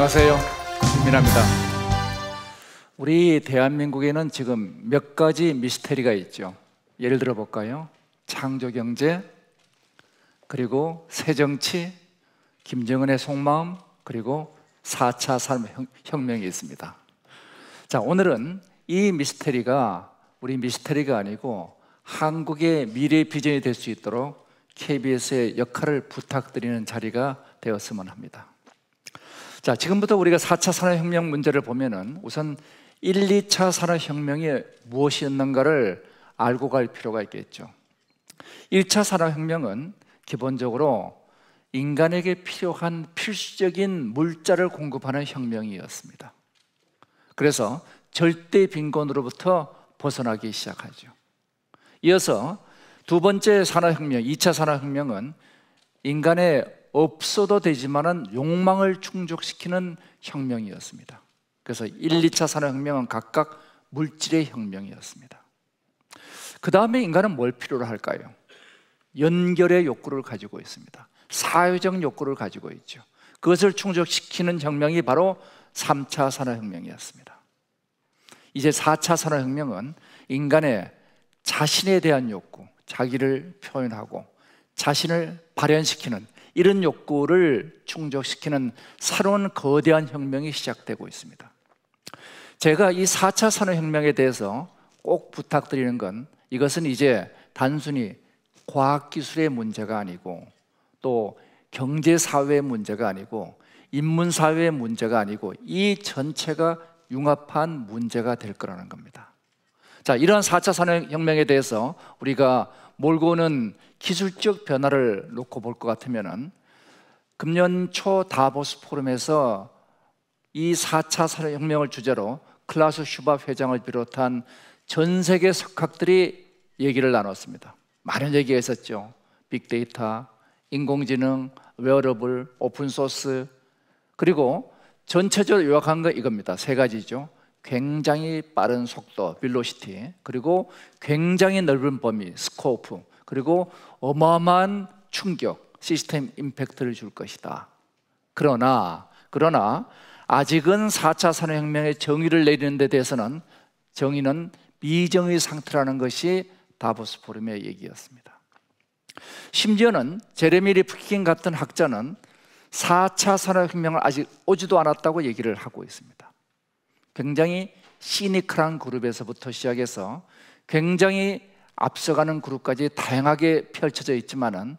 안녕하세요. 김민아입니다. 우리 대한민국에는 지금 몇 가지 미스테리가 있죠. 예를 들어 볼까요? 창조경제, 그리고 새정치, 김정은의 속마음, 그리고 4차 산업혁명이 있습니다. 자, 오늘은 이 미스테리가 우리 미스테리가 아니고 한국의 미래 비전이 될 수 있도록 KBS의 역할을 부탁드리는 자리가 되었으면 합니다. 자, 지금부터 우리가 4차 산업혁명 문제를 보면은 우선 1, 2차 산업혁명이 무엇이었는가를 알고 갈 필요가 있겠죠. 1차 산업혁명은 기본적으로 인간에게 필요한 필수적인 물자를 공급하는 혁명이었습니다. 그래서 절대 빈곤으로부터 벗어나기 시작하죠. 이어서 두 번째 산업혁명, 2차 산업혁명은 인간의 없어도 되지만은 욕망을 충족시키는 혁명이었습니다. 그래서 1, 2차 산업혁명은 각각 물질의 혁명이었습니다. 그 다음에 인간은 뭘 필요로 할까요? 연결의 욕구를 가지고 있습니다. 사회적 욕구를 가지고 있죠. 그것을 충족시키는 혁명이 바로 3차 산업혁명이었습니다. 이제 4차 산업혁명은 인간의 자신에 대한 욕구, 자기를 표현하고 자신을 발현시키는 이런 욕구를 충족시키는 새로운 거대한 혁명이 시작되고 있습니다. 제가 이 4차 산업혁명에 대해서 꼭 부탁드리는 건 이것은 이제 단순히 과학기술의 문제가 아니고 또 경제사회의 문제가 아니고 인문사회의 문제가 아니고 이 전체가 융합한 문제가 될 거라는 겁니다. 자, 이러한 4차 산업혁명에 대해서 우리가 몰고 오는 기술적 변화를 놓고 볼 것 같으면은 금년 초 다보스 포럼에서 이 4차 산업혁명을 주제로 클라우스 슈밥 회장을 비롯한 전 세계 석학들이 얘기를 나눴습니다. 많은 얘기가 있었죠. 빅데이터, 인공지능, 웨어러블, 오픈소스, 그리고 전체적으로 요약한 거 이겁니다. 세 가지죠. 굉장히 빠른 속도, 벨로시티, 그리고 굉장히 넓은 범위, 스코프, 그리고 어마어마한 충격, 시스템 임팩트를 줄 것이다. 그러나 아직은 4차 산업혁명의 정의를 내리는 데 대해서는 정의는 미정의 상태라는 것이 다보스 포럼의 얘기였습니다. 심지어는 제레미 리프킨 같은 학자는 4차 산업혁명을 아직 오지도 않았다고 얘기를 하고 있습니다. 굉장히 시니컬한 그룹에서부터 시작해서 굉장히 앞서가는 그룹까지 다양하게 펼쳐져 있지만은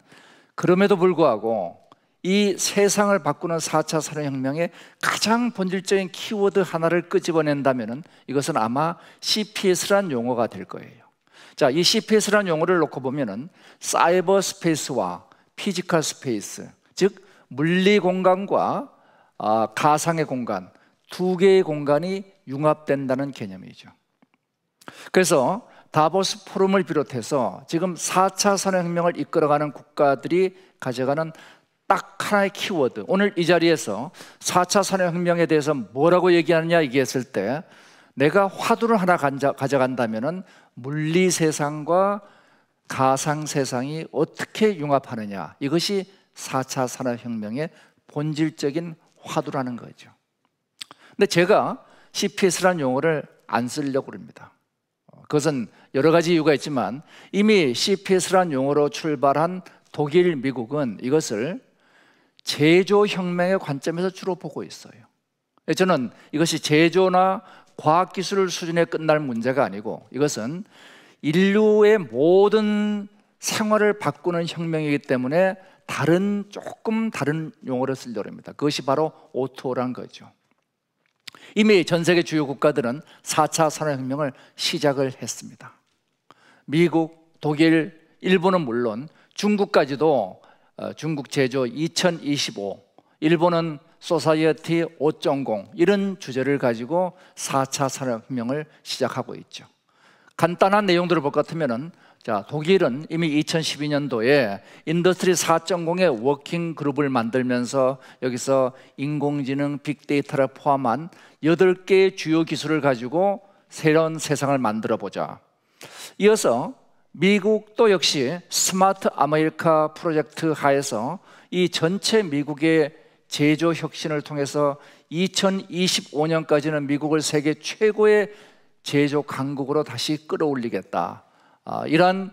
그럼에도 불구하고 이 세상을 바꾸는 4차 산업혁명의 가장 본질적인 키워드 하나를 끄집어낸다면은 이것은 아마 CPS라는 용어가 될 거예요. 자, 이 CPS라는 용어를 놓고 보면은 사이버 스페이스와 피지컬 스페이스, 즉 물리 공간과 가상의 공간, 두 개의 공간이 융합된다는 개념이죠. 그래서 다보스 포럼을 비롯해서 지금 4차 산업혁명을 이끌어가는 국가들이 가져가는 딱 하나의 키워드, 오늘 이 자리에서 4차 산업혁명에 대해서 뭐라고 얘기하느냐 얘기했을 때 내가 화두를 하나 가져간다면 물리 세상과 가상 세상이 어떻게 융합하느냐, 이것이 4차 산업혁명의 본질적인 화두라는 거죠. 근데 제가 CPS라는 용어를 안 쓰려고 합니다. 그것은 여러 가지 이유가 있지만 이미 CPS라는 용어로 출발한 독일, 미국은 이것을 제조혁명의 관점에서 주로 보고 있어요. 저는 이것이 제조나 과학기술 수준에 끝날 문제가 아니고 이것은 인류의 모든 생활을 바꾸는 혁명이기 때문에 조금 다른 용어를 쓰려고 합니다. 그것이 바로 O2O란 거죠. 이미 전 세계 주요 국가들은 4차 산업혁명을 시작을 했습니다. 미국, 독일, 일본은 물론 중국까지도 중국 제조 2025, 일본은 소사이어티 5.0 이런 주제를 가지고 4차 산업혁명을 시작하고 있죠. 간단한 내용들을 볼 것 같으면은 자, 독일은 이미 2012년도에 인더스트리 4.0의 워킹 그룹을 만들면서 여기서 인공지능, 빅데이터를 포함한 8개의 주요 기술을 가지고 새로운 세상을 만들어 보자. 이어서 미국도 역시 스마트 아메리카 프로젝트 하에서 이 전체 미국의 제조 혁신을 통해서 2025년까지는 미국을 세계 최고의 제조 강국으로 다시 끌어올리겠다. 이러한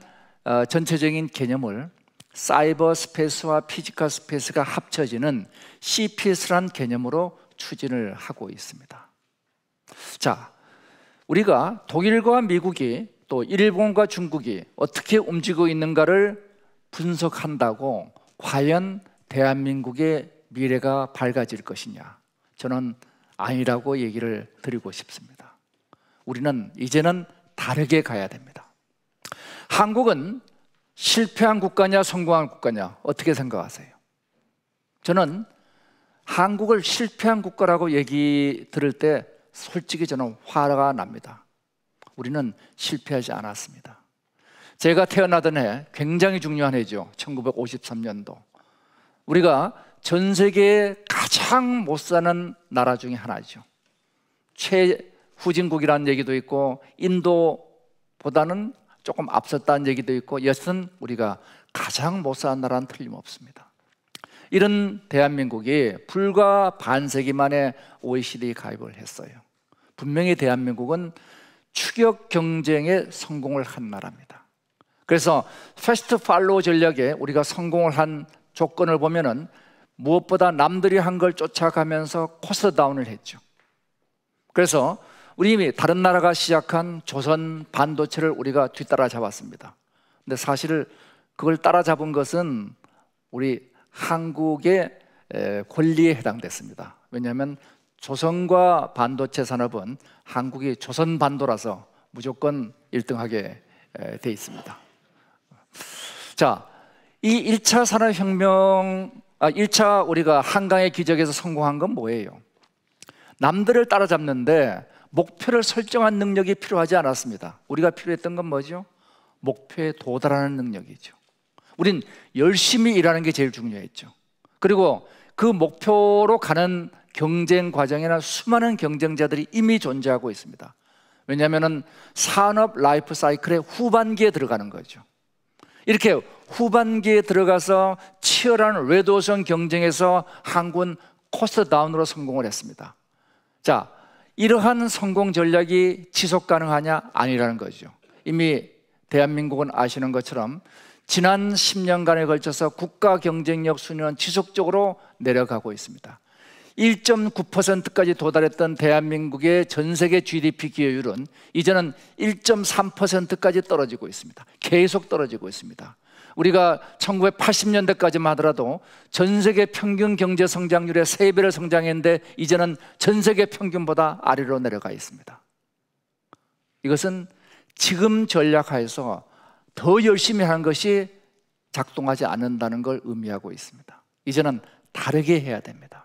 전체적인 개념을 사이버 스페이스와 피지컬 스페이스가 합쳐지는 CPS라는 개념으로 추진을 하고 있습니다. 자, 우리가 독일과 미국이 또 일본과 중국이 어떻게 움직이고 있는가를 분석한다고 과연 대한민국의 미래가 밝아질 것이냐? 저는 아니라고 얘기를 드리고 싶습니다. 우리는 이제는 다르게 가야 됩니다. 한국은 실패한 국가냐 성공한 국가냐 어떻게 생각하세요? 저는 한국을 실패한 국가라고 얘기 들을 때 솔직히 저는 화가 납니다. 우리는 실패하지 않았습니다. 제가 태어나던 해 굉장히 중요한 해죠. 1953년도. 우리가 전 세계에 가장 못 사는 나라 중에 하나죠. 최후진국이라는 얘기도 있고 인도보다는 조금 앞섰다는 얘기도 있고 여튼 우리가 가장 못 사는 나라는 틀림없습니다. 이런 대한민국이 불과 반세기 만에 OECD 가입을 했어요. 분명히 대한민국은 추격 경쟁에 성공을 한 나라입니다. 그래서 패스트 팔로우 전략에 우리가 성공을 한 조건을 보면은 무엇보다 남들이 한 걸 쫓아가면서 코스트 다운을 했죠. 그래서 우리 다른 나라가 시작한 조선 반도체를 우리가 뒤따라 잡았습니다. 근데 사실 그걸 따라잡은 것은 우리 한국의 권리에 해당됐습니다. 왜냐하면 조선과 반도체 산업은 한국이 조선 반도라서 무조건 1등하게 돼 있습니다. 자, 이 1차 산업혁명, 1차 우리가 한강의 기적에서 성공한 건 뭐예요? 남들을 따라잡는데 목표를 설정한 능력이 필요하지 않았습니다. 우리가 필요했던 건 뭐죠? 목표에 도달하는 능력이죠. 우린 열심히 일하는 게 제일 중요했죠. 그리고 그 목표로 가는 경쟁 과정에는 수많은 경쟁자들이 이미 존재하고 있습니다. 왜냐하면 산업 라이프 사이클의 후반기에 들어가는 거죠. 이렇게 후반기에 들어가서 치열한 레드오션 경쟁에서 한국은 코스트 다운으로 성공을 했습니다. 자, 이러한 성공 전략이 지속 가능하냐? 아니라는 거죠. 이미 대한민국은 아시는 것처럼 지난 10년간에 걸쳐서 국가 경쟁력 순위는 지속적으로 내려가고 있습니다. 1.9%까지 도달했던 대한민국의 전 세계 GDP 기여율은 이제는 1.3%까지 떨어지고 있습니다. 계속 떨어지고 있습니다. 우리가 1980년대까지만 하더라도 전 세계 평균 경제 성장률의 3배를 성장했는데 이제는 전 세계 평균보다 아래로 내려가 있습니다. 이것은 지금 전략하에서 더 열심히 하는 것이 작동하지 않는다는 걸 의미하고 있습니다. 이제는 다르게 해야 됩니다.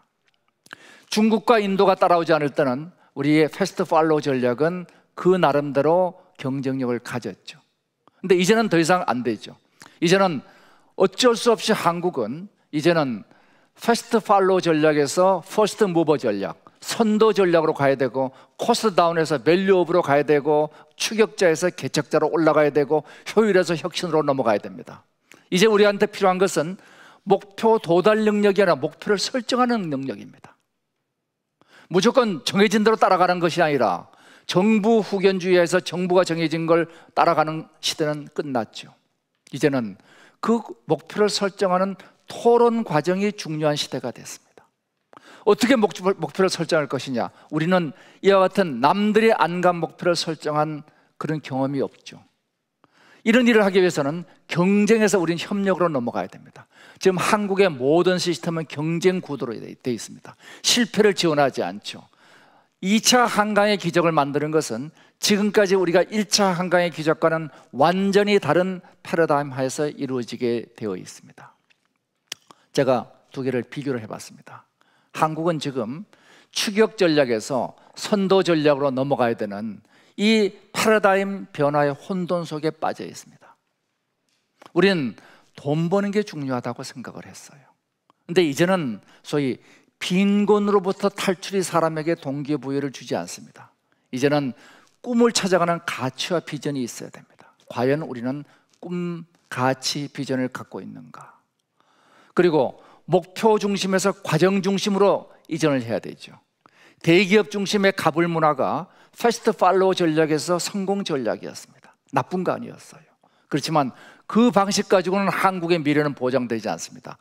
중국과 인도가 따라오지 않을 때는 우리의 패스트 팔로우 전략은 그 나름대로 경쟁력을 가졌죠. 근데 이제는 더 이상 안 되죠. 이제는 어쩔 수 없이 한국은 이제는 패스트 팔로우 전략에서 퍼스트 무버 전략, 선도 전략으로 가야 되고, 코스트 다운에서 밸류 업으로 가야 되고, 추격자에서 개척자로 올라가야 되고, 효율에서 혁신으로 넘어가야 됩니다. 이제 우리한테 필요한 것은 목표 도달 능력이 아니라 목표를 설정하는 능력입니다. 무조건 정해진 대로 따라가는 것이 아니라 정부 후견주의에서 정부가 정해진 걸 따라가는 시대는 끝났죠. 이제는 그 목표를 설정하는 토론 과정이 중요한 시대가 됐습니다. 어떻게 목표를 설정할 것이냐? 우리는 이와 같은 남들이 안 간 목표를 설정한 그런 경험이 없죠. 이런 일을 하기 위해서는 경쟁에서 우리는 협력으로 넘어가야 됩니다. 지금 한국의 모든 시스템은 경쟁 구도로 되어 있습니다. 실패를 지원하지 않죠. 2차 한강의 기적을 만드는 것은 지금까지 우리가 1차 한강의 기적과는 완전히 다른 패러다임 하에서 이루어지게 되어 있습니다. 제가 두 개를 비교를 해봤습니다. 한국은 지금 추격 전략에서 선도 전략으로 넘어가야 되는 이 패러다임 변화의 혼돈 속에 빠져 있습니다. 우리는 돈 버는 게 중요하다고 생각을 했어요. 근데 이제는 소위 빈곤으로부터 탈출이 사람에게 동기부여를 주지 않습니다. 이제는 꿈을 찾아가는 가치와 비전이 있어야 됩니다. 과연 우리는 꿈, 가치, 비전을 갖고 있는가? 그리고 목표 중심에서 과정 중심으로 이전을 해야 되죠. 대기업 중심의 가불 문화가 패스트 팔로우 전략에서 성공 전략이었습니다. 나쁜 거 아니었어요. 그렇지만 그 방식 가지고는 한국의 미래는 보장되지 않습니다.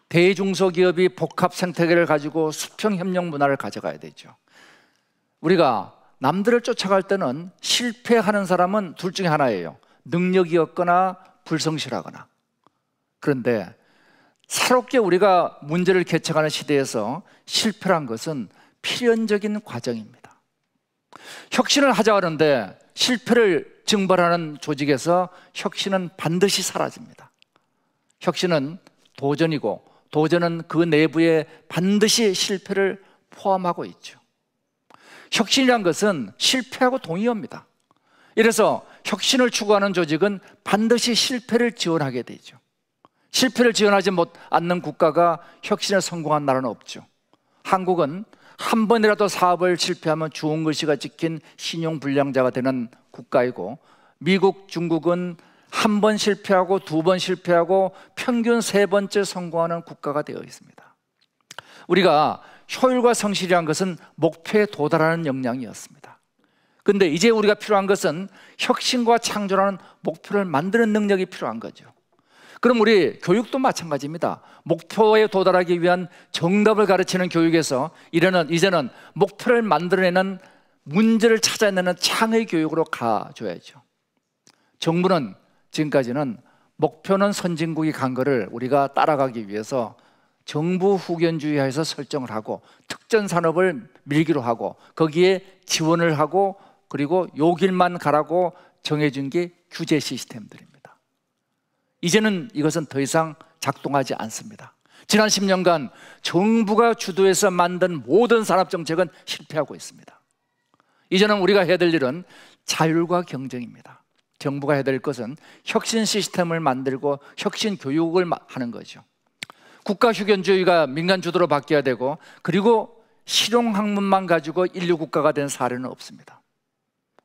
대중소기업이 복합 생태계를 가지고 수평협력 문화를 가져가야 되죠. 우리가 남들을 쫓아갈 때는 실패하는 사람은 둘 중에 하나예요. 능력이 없거나 불성실하거나. 그런데 새롭게 우리가 문제를 개척하는 시대에서 실패란 것은 필연적인 과정입니다. 혁신을 하자 하는데 실패를 증발하는 조직에서 혁신은 반드시 사라집니다. 혁신은 도전이고 도전은 그 내부에 반드시 실패를 포함하고 있죠. 혁신이란 것은 실패하고 동의합니다. 이래서 혁신을 추구하는 조직은 반드시 실패를 지원하게 되죠. 실패를 지원하지 않는 국가가 혁신에 성공한 나라는 없죠. 한국은 한 번이라도 사업을 실패하면 주홍 글씨가 찍힌 신용불량자가 되는 국가이고, 미국, 중국은 한 번 실패하고 두 번 실패하고 평균 세 번째 성공하는 국가가 되어 있습니다. 우리가 효율과 성실이란 것은 목표에 도달하는 역량이었습니다. 그런데 이제 우리가 필요한 것은 혁신과 창조라는 목표를 만드는 능력이 필요한 거죠. 그럼 우리 교육도 마찬가지입니다. 목표에 도달하기 위한 정답을 가르치는 교육에서 이제는 목표를 만들어내는, 문제를 찾아내는 창의 교육으로 가줘야죠. 정부는 지금까지는 목표는 선진국이 간 거를 우리가 따라가기 위해서 정부 후견주의하에서 설정을 하고 특정 산업을 밀기로 하고 거기에 지원을 하고 그리고 요 길만 가라고 정해준 게 규제 시스템들입니다. 이제는 이것은 더 이상 작동하지 않습니다. 지난 10년간 정부가 주도해서 만든 모든 산업정책은 실패하고 있습니다. 이제는 우리가 해야 될 일은 자율과 경쟁입니다. 정부가 해야 될 것은 혁신 시스템을 만들고 혁신 교육을 하는 거죠. 국가 휴견주의가 민간 주도로 바뀌어야 되고, 그리고 실용학문만 가지고 인류 국가가 된 사례는 없습니다.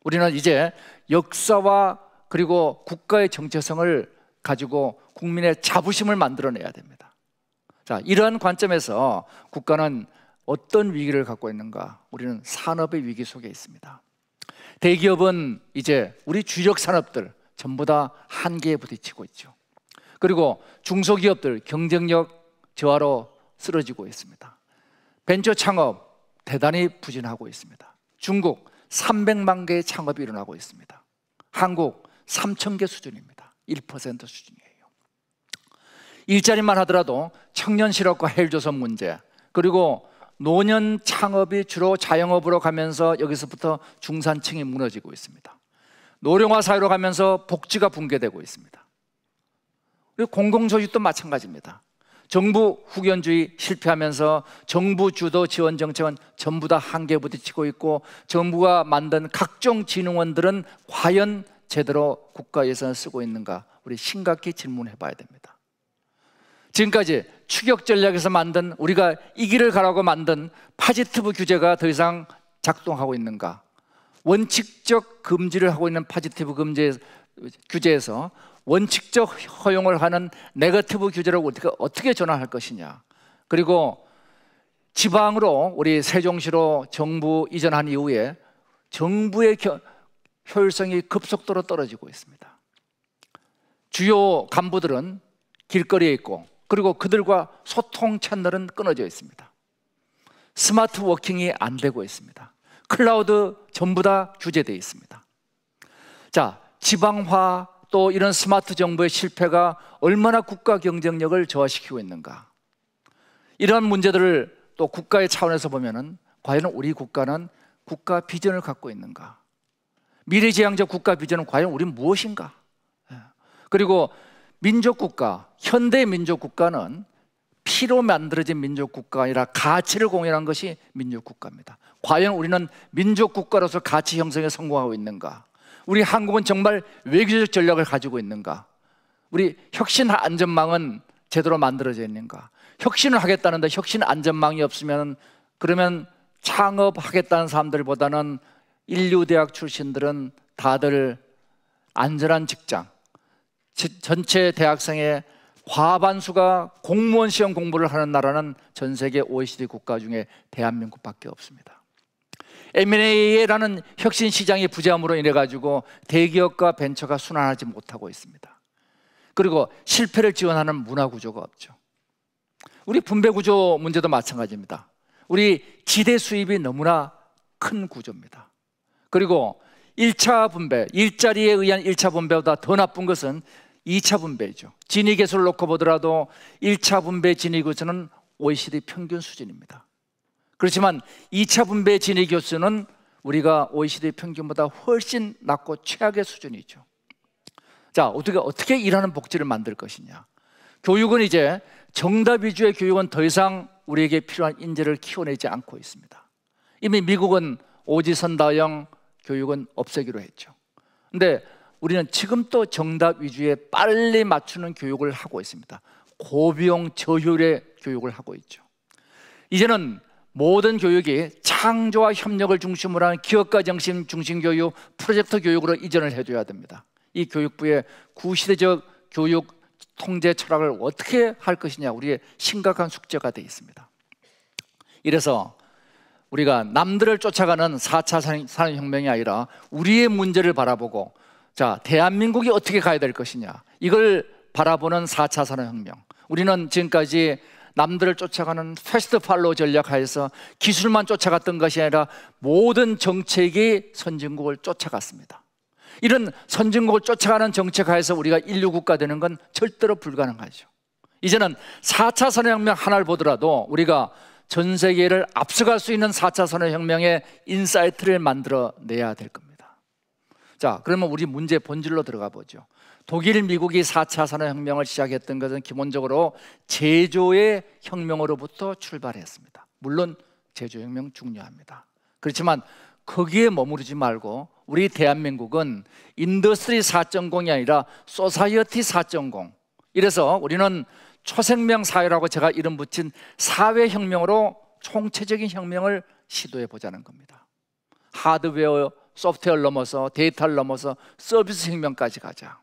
우리는 이제 역사와 그리고 국가의 정체성을 가지고 국민의 자부심을 만들어내야 됩니다. 자, 이러한 관점에서 국가는 어떤 위기를 갖고 있는가? 우리는 산업의 위기 속에 있습니다. 대기업은 이제 우리 주력 산업들 전부 다 한계에 부딪히고 있죠. 그리고 중소기업들 경쟁력 저하로 쓰러지고 있습니다. 벤처 창업 대단히 부진하고 있습니다. 중국 300만 개의 창업이 일어나고 있습니다. 한국 3천 개 수준입니다. 1% 수준이에요. 일자리만 하더라도 청년 실업과 헬조선 문제, 그리고 노년 창업이 주로 자영업으로 가면서 여기서부터 중산층이 무너지고 있습니다. 노령화 사회로 가면서 복지가 붕괴되고 있습니다. 그리고 공공조직도 마찬가지입니다. 정부 후견주의 실패하면서 정부 주도 지원 정책은 전부 다 한계에 부딪히고 있고, 정부가 만든 각종 진흥원들은 과연 제대로 국가 예산을 쓰고 있는가? 우리 심각히 질문해 봐야 됩니다. 지금까지 추격 전략에서 만든, 우리가 이 길을 가라고 만든 파지티브 규제가 더 이상 작동하고 있는가? 원칙적 금지를 하고 있는 파지티브 규제에서 원칙적 허용을 하는 네거티브 규제를 어떻게 전환할 것이냐? 그리고 지방으로, 우리 세종시로 정부 이전한 이후에 정부의 효율성이 급속도로 떨어지고 있습니다. 주요 간부들은 길거리에 있고, 그리고 그들과 소통 채널은 끊어져 있습니다. 스마트 워킹이 안 되고 있습니다. 클라우드 전부 다 규제되어 있습니다. 자, 지방화 또 이런 스마트 정부의 실패가 얼마나 국가 경쟁력을 저하시키고 있는가? 이런 문제들을 또 국가의 차원에서 보면은 과연 우리 국가는 국가 비전을 갖고 있는가? 미래지향적 국가 비전은 과연 우리는 무엇인가? 그리고 민족국가, 현대 민족국가는 피로 만들어진 민족국가가 아니라 가치를 공유한 것이 민족국가입니다. 과연 우리는 민족국가로서 가치 형성에 성공하고 있는가? 우리 한국은 정말 외교적 전략을 가지고 있는가? 우리 혁신 안전망은 제대로 만들어져 있는가? 혁신을 하겠다는데 혁신 안전망이 없으면, 그러면 창업하겠다는 사람들보다는 인류대학 출신들은 다들 안전한 직장, 전체 대학생의 과반수가 공무원 시험 공부를 하는 나라는 전 세계 OECD 국가 중에 대한민국밖에 없습니다. M&A라는 혁신 시장의 부재함으로 인해 가지고 대기업과 벤처가 순환하지 못하고 있습니다. 그리고 실패를 지원하는 문화 구조가 없죠. 우리 분배 구조 문제도 마찬가지입니다. 우리 지대 수입이 너무나 큰 구조입니다. 그리고 1차 분배, 일자리에 의한 1차 분배보다 더 나쁜 것은 2차 분배죠. 진위 개수를 놓고 보더라도 1차 분배 진위 개수는 OECD 평균 수준입니다. 그렇지만 2차 분배 진위 개수는 우리가 OECD 평균보다 훨씬 낮고 최악의 수준이죠. 자, 어떻게 일하는 복지를 만들 것이냐. 교육은 이제 정답 위주의 교육은 더 이상 우리에게 필요한 인재를 키워내지 않고 있습니다. 이미 미국은 오지선다형 교육은 없애기로 했죠. 근데 우리는 지금 또 정답 위주의 빨리 맞추는 교육을 하고 있습니다. 고비용 저효율의 교육을 하고 있죠. 이제는 모든 교육이 창조와 협력을 중심으로 하는 기업가 정신 중심 교육, 프로젝트 교육으로 이전을 해줘야 됩니다. 이 교육부의 구시대적 교육 통제 철학을 어떻게 할 것이냐, 우리의 심각한 숙제가 되어 있습니다. 이래서 우리가 남들을 쫓아가는 4차 산업혁명이 아니라 우리의 문제를 바라보고, 자, 대한민국이 어떻게 가야 될 것이냐, 이걸 바라보는 4차 산업혁명. 우리는 지금까지 남들을 쫓아가는 패스트 팔로우 전략하에서 기술만 쫓아갔던 것이 아니라 모든 정책이 선진국을 쫓아갔습니다. 이런 선진국을 쫓아가는 정책하에서 우리가 인류 국가 되는 건 절대로 불가능하죠. 이제는 4차 산업혁명 하나를 보더라도 우리가 전 세계를 앞서갈 수 있는 4차 산업혁명의 인사이트를 만들어내야 될 겁니다. 자, 그러면 우리 문제 본질로 들어가 보죠. 독일, 미국이 4차 산업혁명을 시작했던 것은 기본적으로 제조의 혁명으로부터 출발했습니다. 물론 제조혁명 중요합니다. 그렇지만 거기에 머무르지 말고 우리 대한민국은 인더스트리 4.0이 아니라 소사이어티 4.0, 이래서 우리는 초생명 사회라고 제가 이름 붙인 사회혁명으로 총체적인 혁명을 시도해 보자는 겁니다. 하드웨어, 소프트웨어를 넘어서 데이터를 넘어서 서비스 혁명까지 가자.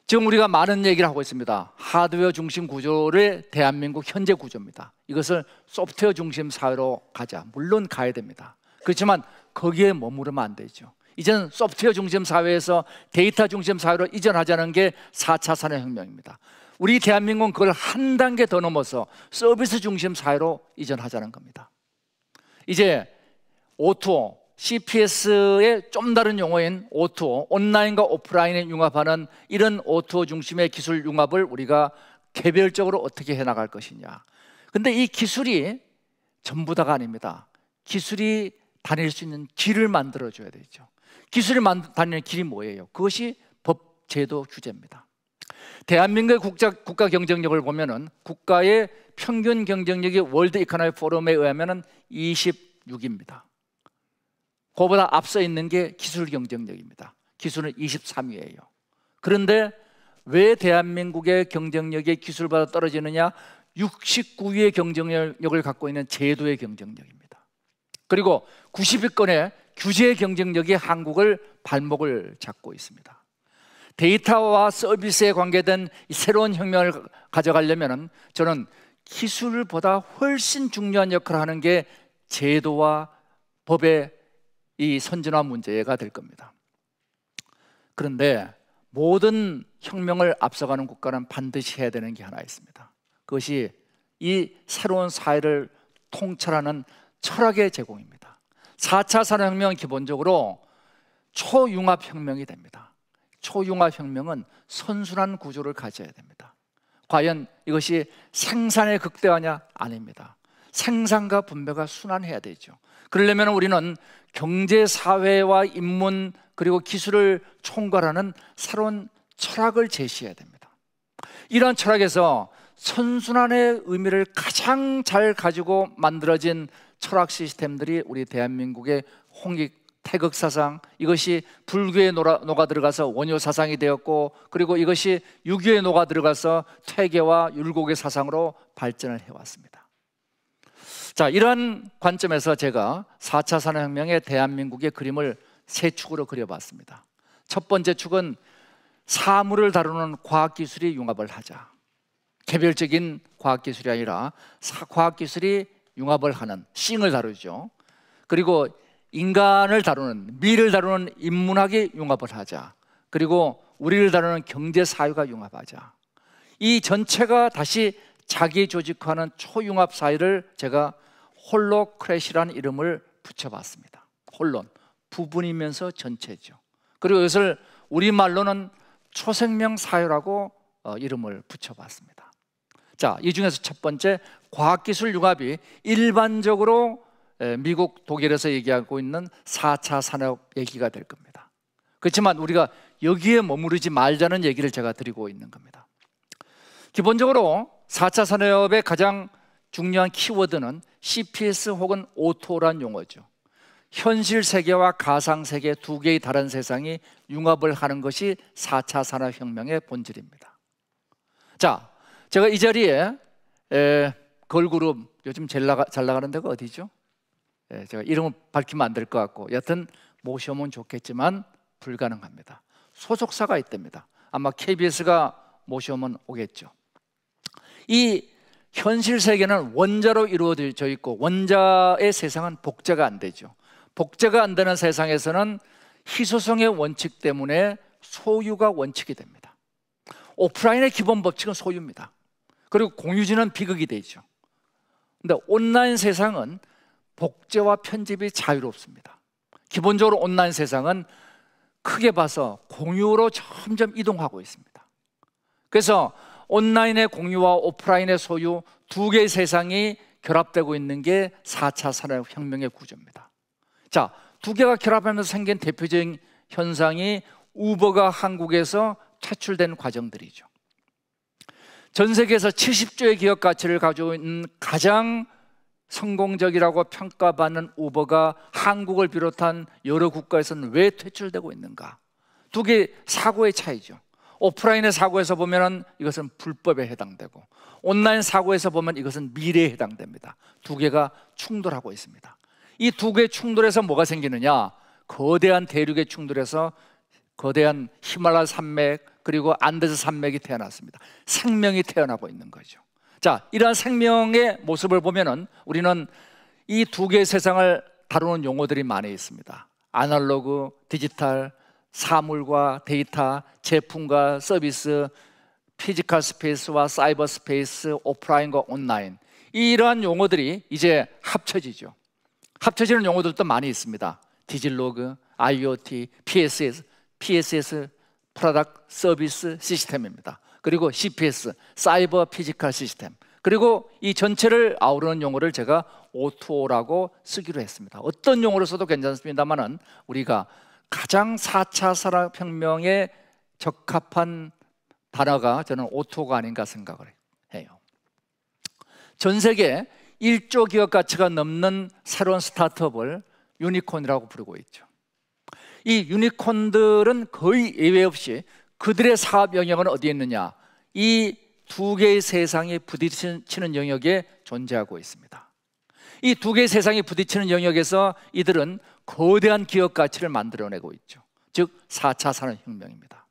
지금 우리가 많은 얘기를 하고 있습니다. 하드웨어 중심 구조를 대한민국 현재 구조입니다. 이것을 소프트웨어 중심 사회로 가자. 물론 가야 됩니다. 그렇지만 거기에 머무르면 안 되죠. 이제는 소프트웨어 중심 사회에서 데이터 중심 사회로 이전하자는 게 4차 산업혁명입니다. 우리 대한민국은 그걸 한 단계 더 넘어서 서비스 중심 사회로 이전하자는 겁니다. 이제 O2O, CPS의 좀 다른 용어인 O2O, 온라인과 오프라인을 융합하는 이런 O2O 중심의 기술 융합을 우리가 개별적으로 어떻게 해나갈 것이냐. 근데 이 기술이 전부 다가 아닙니다. 기술이 다닐 수 있는 길을 만들어줘야 되죠. 기술이 다니는 길이 뭐예요? 그것이 법, 제도, 규제입니다. 대한민국의 국가 경쟁력을 보면은 국가의 평균 경쟁력이 월드 이코노미 포럼에 의하면은 26입니다. 그보다 앞서 있는 게 기술 경쟁력입니다. 기술은 23위예요. 그런데 왜 대한민국의 경쟁력이 기술보다 떨어지느냐? 69위의 경쟁력을 갖고 있는 제도의 경쟁력입니다. 그리고 90위권의 규제의 경쟁력이 한국을 발목을 잡고 있습니다. 데이터와 서비스에 관계된 새로운 혁명을 가져가려면 저는 기술보다 훨씬 중요한 역할을 하는 게 제도와 법의 이 선진화 문제가 될 겁니다. 그런데 모든 혁명을 앞서가는 국가는 반드시 해야 되는 게 하나 있습니다. 그것이 이 새로운 사회를 통찰하는 철학의 제공입니다. 4차 산업혁명은 기본적으로 초융합혁명이 됩니다. 초융합혁명은 선순환 구조를 가져야 됩니다. 과연 이것이 생산의 극대화냐? 아닙니다. 생산과 분배가 순환해야 되죠. 그러려면 우리는 경제, 사회와 인문 그리고 기술을 총괄하는 새로운 철학을 제시해야 됩니다. 이러한 철학에서 선순환의 의미를 가장 잘 가지고 만들어진 철학 시스템들이 우리 대한민국의 홍익 태극 사상, 이것이 불교에 녹아 들어가서 원효 사상이 되었고, 그리고 이것이 유교에 녹아 들어가서 퇴계와 율곡의 사상으로 발전을 해왔습니다. 자, 이러한 관점에서 제가 4차 산업혁명의 대한민국의 그림을 세 축으로 그려봤습니다. 첫 번째 축은 사물을 다루는 과학기술이 융합을 하자. 개별적인 과학기술이 아니라 과학기술이 융합을 하는 싱을 다루죠. 그리고 인간을 다루는, 미를 다루는 인문학이 융합을 하자. 그리고 우리를 다루는 경제 사회가 융합하자. 이 전체가 다시 자기 조직화하는 초융합 사회를 제가 홀로크래시라는 이름을 붙여봤습니다. 홀론, 부분이면서 전체죠. 그리고 이것을 우리말로는 초생명 사회라고 이름을 붙여봤습니다. 자, 이 중에서 첫 번째, 과학기술 융합이 일반적으로 미국, 독일에서 얘기하고 있는 4차 산업 얘기가 될 겁니다. 그렇지만 우리가 여기에 머무르지 말자는 얘기를 제가 드리고 있는 겁니다. 기본적으로 4차 산업의 가장 중요한 키워드는 CPS 혹은 오토란 용어죠. 현실 세계와 가상 세계 두 개의 다른 세상이 융합을 하는 것이 4차 산업혁명의 본질입니다. 자, 제가 이 자리에 걸그룹 요즘 잘 나가는 데가 어디죠? 제가 이름을 밝히면 안 될 것 같고 여튼 모셔오면 좋겠지만 불가능합니다. 소속사가 있답니다. 아마 KBS가 모셔오면 오겠죠. 이 현실 세계는 원자로 이루어져 있고 원자의 세상은 복제가 안 되죠. 복제가 안 되는 세상에서는 희소성의 원칙 때문에 소유가 원칙이 됩니다. 오프라인의 기본 법칙은 소유입니다. 그리고 공유지는 비극이 되죠. 그런데 온라인 세상은 복제와 편집이 자유롭습니다. 기본적으로 온라인 세상은 크게 봐서 공유로 점점 이동하고 있습니다. 그래서 온라인의 공유와 오프라인의 소유 두 개의 세상이 결합되고 있는 게 4차 산업혁명의 구조입니다. 자, 두 개가 결합하면서 생긴 대표적인 현상이 우버가 한국에서 퇴출된 과정들이죠. 전 세계에서 70조의 기업 가치를 가지고 있는 가장 성공적이라고 평가받는 우버가 한국을 비롯한 여러 국가에서는 왜 퇴출되고 있는가? 두 개의 사고의 차이죠. 오프라인의 사고에서 보면 이것은 불법에 해당되고 온라인 사고에서 보면 이것은 미래에 해당됩니다. 두 개가 충돌하고 있습니다. 이 두 개의 충돌에서 뭐가 생기느냐? 거대한 대륙의 충돌에서 거대한 히말라야 산맥 그리고 안데스 산맥이 태어났습니다. 생명이 태어나고 있는 거죠. 자, 이러한 생명의 모습을 보면은 우리는 이 두 개의 세상을 다루는 용어들이 많이 있습니다. 아날로그, 디지털, 사물과 데이터, 제품과 서비스, 피지컬 스페이스와 사이버 스페이스, 오프라인과 온라인, 이러한 용어들이 이제 합쳐지죠. 합쳐지는 용어들도 많이 있습니다. 디지로그, IoT, PSS, 프로덕트 서비스 시스템입니다. 그리고 CPS, 사이버 피지컬 시스템, 그리고 이 전체를 아우르는 용어를 제가 O2O라고 쓰기로 했습니다. 어떤 용어를 써도 괜찮습니다만은 우리가 가장 4차 산업혁명에 적합한 단어가 저는 O2O가 아닌가 생각을 해요. 전 세계 1조 기업 가치가 넘는 새로운 스타트업을 유니콘이라고 부르고 있죠. 이 유니콘들은 거의 예외 없이 그들의 사업 영역은 어디에 있느냐? 이 두 개의 세상이 부딪히는 영역에 존재하고 있습니다. 이 두 개의 세상이 부딪히는 영역에서 이들은 거대한 기업 가치를 만들어내고 있죠. 즉 4차 산업혁명입니다.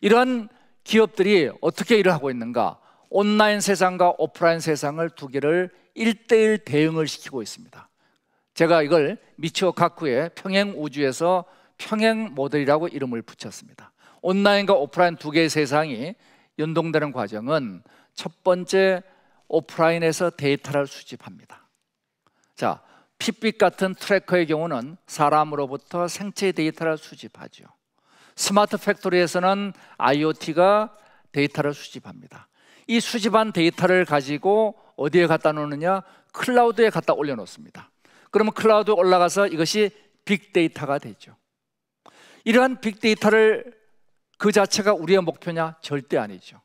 이러한 기업들이 어떻게 일을 하고 있는가? 온라인 세상과 오프라인 세상을 두 개를 1대1 대응을 시키고 있습니다. 제가 이걸 미치오 카쿠의 평행 우주에서 평행 모델이라고 이름을 붙였습니다. 온라인과 오프라인 두 개의 세상이 연동되는 과정은 첫 번째, 오프라인에서 데이터를 수집합니다. 자, 핏빛 같은 트래커의 경우는 사람으로부터 생체 데이터를 수집하죠. 스마트 팩토리에서는 IoT가 데이터를 수집합니다. 이 수집한 데이터를 가지고 어디에 갖다 놓느냐? 클라우드에 갖다 올려놓습니다. 그러면 클라우드에 올라가서 이것이 빅데이터가 되죠. 이러한 빅데이터를 그 자체가 우리의 목표냐? 절대 아니죠.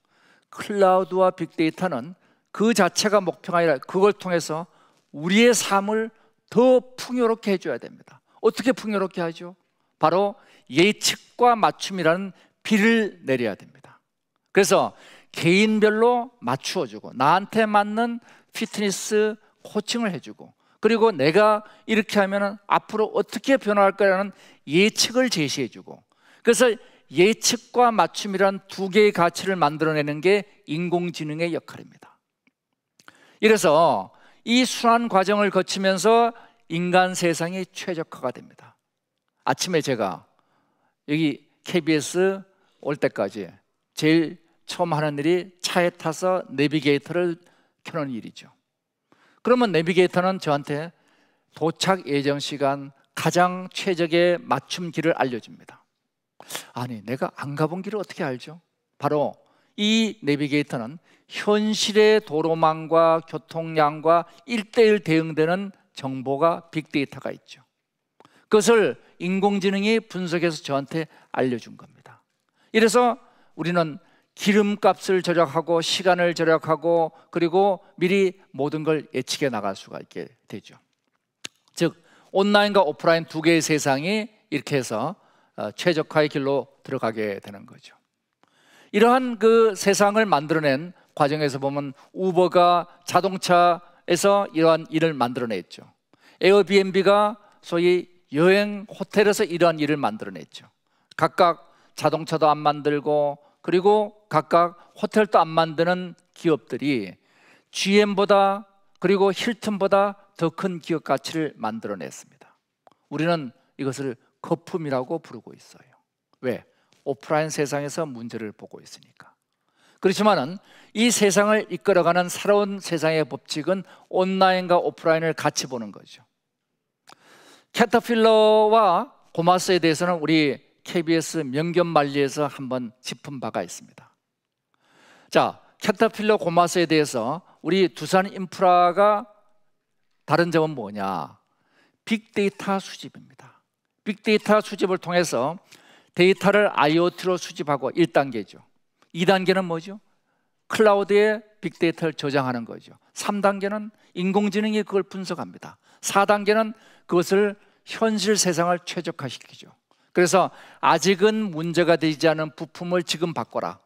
클라우드와 빅데이터는 그 자체가 목표가 아니라 그걸 통해서 우리의 삶을 더 풍요롭게 해줘야 됩니다. 어떻게 풍요롭게 하죠? 바로 예측과 맞춤이라는 비를 내려야 됩니다. 그래서 개인별로 맞추어주고 나한테 맞는 피트니스 코칭을 해주고 그리고 내가 이렇게 하면 앞으로 어떻게 변화할 거라는 예측을 제시해주고 그래서 예측과 맞춤이란 두 개의 가치를 만들어내는 게 인공지능의 역할입니다. 이래서 이 순환 과정을 거치면서 인간 세상이 최적화가 됩니다. 아침에 제가 여기 KBS 올 때까지 제일 처음 하는 일이 차에 타서 내비게이터를 켜는 일이죠. 그러면 내비게이터는 저한테 도착 예정 시간, 가장 최적의 맞춤 길을 알려줍니다. 아니, 내가 안 가본 길을 어떻게 알죠? 바로 이 내비게이터는 현실의 도로망과 교통량과 1:1 대응되는 정보가 빅데이터가 있죠. 그것을 인공지능이 분석해서 저한테 알려준 겁니다. 이래서 우리는 기름값을 절약하고 시간을 절약하고 그리고 미리 모든 걸 예측해 나갈 수가 있게 되죠. 즉 온라인과 오프라인 두 개의 세상이 이렇게 해서 최적화의 길로 들어가게 되는 거죠. 이러한 그 세상을 만들어낸 과정에서 보면 우버가 자동차에서 이러한 일을 만들어냈죠. 에어비앤비가 소위 여행 호텔에서 이러한 일을 만들어냈죠. 각각 자동차도 안 만들고 그리고 각각 호텔도 안 만드는 기업들이 GM보다 그리고 힐튼보다 더 큰 기업 가치를 만들어냈습니다. 우리는 이것을 거품이라고 부르고 있어요. 왜? 오프라인 세상에서 문제를 보고 있으니까. 그렇지만은 이 세상을 이끌어가는 새로운 세상의 법칙은 온라인과 오프라인을 같이 보는 거죠. 캐터필러와 고마스에 대해서는 우리 KBS 명견만리에서 한번 짚은 바가 있습니다. 자, 캐터필러 고마스에 대해서 우리 두산 인프라가 다른 점은 뭐냐? 빅데이터 수집입니다. 빅데이터 수집을 통해서 데이터를 IoT로 수집하고 1단계죠. 2단계는 뭐죠? 클라우드에 빅데이터를 저장하는 거죠. 3단계는 인공지능이 그걸 분석합니다. 4단계는 그것을 현실 세상을 최적화시키죠. 그래서 아직은 문제가 되지 않은 부품을 지금 바꿔라.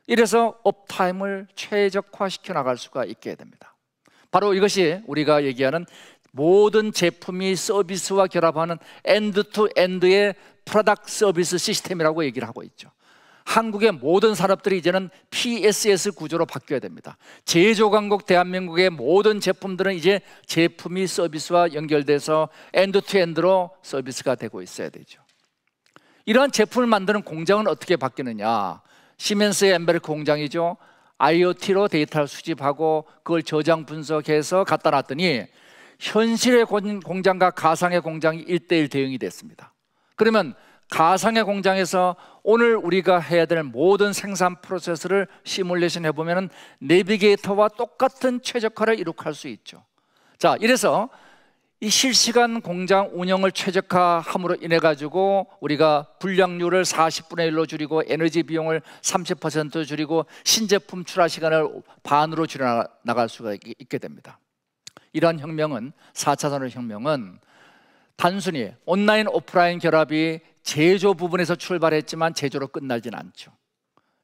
이래서 업타임을 최적화시켜 나갈 수가 있게 됩니다. 바로 이것이 우리가 얘기하는 모든 제품이 서비스와 결합하는 엔드투엔드의 프로덕트 서비스 시스템이라고 얘기를 하고 있죠. 한국의 모든 산업들이 이제는 PSS 구조로 바뀌어야 됩니다. 제조강국 대한민국의 모든 제품들은 이제 제품이 서비스와 연결돼서 엔드투엔드로 서비스가 되고 있어야 되죠. 이러한 제품을 만드는 공장은 어떻게 바뀌느냐? 시멘스의 엠베르크 공장이죠. IoT로 데이터를 수집하고 그걸 저장 분석해서 갖다 놨더니 현실의 공장과 가상의 공장이 1:1 대응이 됐습니다. 그러면 가상의 공장에서 오늘 우리가 해야 될 모든 생산 프로세스를 시뮬레이션 해보면 내비게이터와 똑같은 최적화를 이룩할 수 있죠. 자, 이래서 이 실시간 공장 운영을 최적화함으로 인해 가지고 우리가 불량률을 40분의 1로 줄이고 에너지 비용을 30% 줄이고 신제품 출하 시간을 반으로 줄여 나갈 수가 있게 됩니다. 이러한 혁명은 4차 산업혁명은 단순히 온라인 오프라인 결합이 제조 부분에서 출발했지만 제조로 끝나진 않죠.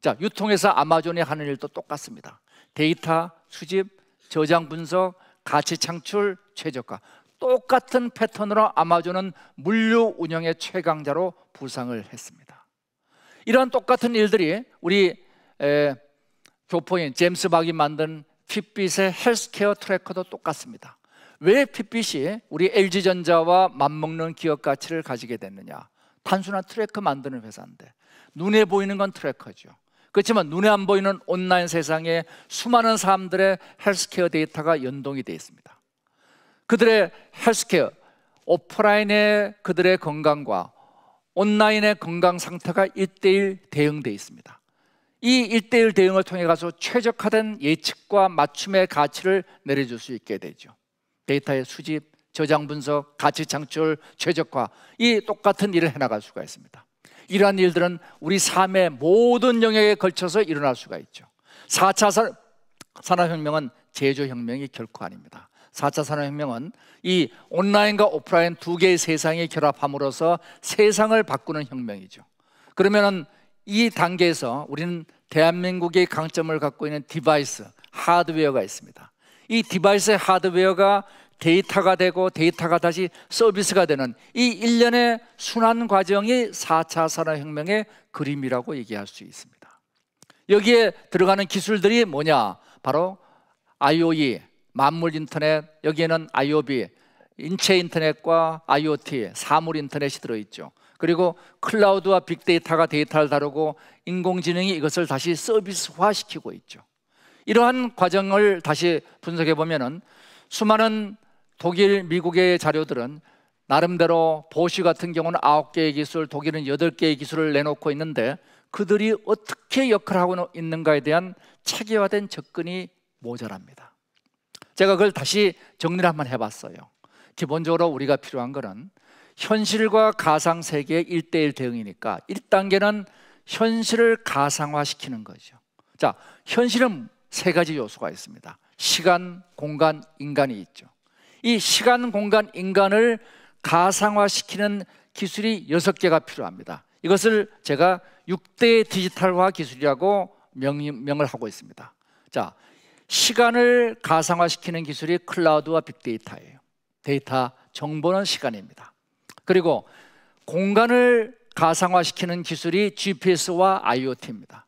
자, 유통에서 아마존이 하는 일도 똑같습니다. 데이터 수집, 저장 분석, 가치 창출, 최적화, 똑같은 패턴으로 아마존은 물류 운영의 최강자로 부상을 했습니다. 이러한 똑같은 일들이 우리 교포인 제임스 박이 만든 핏빗의 헬스케어 트래커도 똑같습니다. 왜 핏빗이 우리 LG전자와 맞먹는 기업 가치를 가지게 됐느냐? 단순한 트래커 만드는 회사인데 눈에 보이는 건 트래커죠. 그렇지만 눈에 안 보이는 온라인 세상에 수많은 사람들의 헬스케어 데이터가 연동이 되어 있습니다. 그들의 헬스케어, 오프라인의 그들의 건강과 온라인의 건강 상태가 1:1 대응되어 있습니다. 이 1:1 대응을 통해 가서 최적화된 예측과 맞춤의 가치를 내려줄 수 있게 되죠. 데이터의 수집, 저장 분석, 가치 창출, 최적화, 이 똑같은 일을 해나갈 수가 있습니다. 이러한 일들은 우리 삶의 모든 영역에 걸쳐서 일어날 수가 있죠. 4차 산업혁명은 제조혁명이 결코 아닙니다. 4차 산업혁명은 이 온라인과 오프라인 두 개의 세상이 결합함으로써 세상을 바꾸는 혁명이죠. 그러면 이 단계에서 우리는 대한민국의 강점을 갖고 있는 디바이스, 하드웨어가 있습니다. 이 디바이스의 하드웨어가 데이터가 되고 데이터가 다시 서비스가 되는 이 일련의 순환 과정이 4차 산업혁명의 그림이라고 얘기할 수 있습니다. 여기에 들어가는 기술들이 뭐냐? 바로 IoE, 만물 인터넷, 여기에는 IoB, 인체 인터넷과 IoT, 사물 인터넷이 들어있죠. 그리고 클라우드와 빅데이터가 데이터를 다루고 인공지능이 이것을 다시 서비스화시키고 있죠. 이러한 과정을 다시 분석해 보면은 수많은 독일, 미국의 자료들은 나름대로 보쉬 같은 경우는 9개의 기술, 독일은 8개의 기술을 내놓고 있는데 그들이 어떻게 역할을 하고 있는가에 대한 체계화된 접근이 모자랍니다. 제가 그걸 다시 정리를 한번 해봤어요. 기본적으로 우리가 필요한 것은 현실과 가상 세계의 1:1 대응이니까 1단계는 현실을 가상화시키는 거죠. 자, 현실은 3가지 요소가 있습니다. 시간, 공간, 인간이 있죠. 이 시간, 공간, 인간을 가상화시키는 기술이 6개가 필요합니다. 이것을 제가 6대 디지털화 기술이라고 명을 하고 있습니다. 자, 시간을 가상화시키는 기술이 클라우드와 빅데이터예요. 데이터, 정보는 시간입니다. 그리고 공간을 가상화시키는 기술이 GPS와 IoT입니다.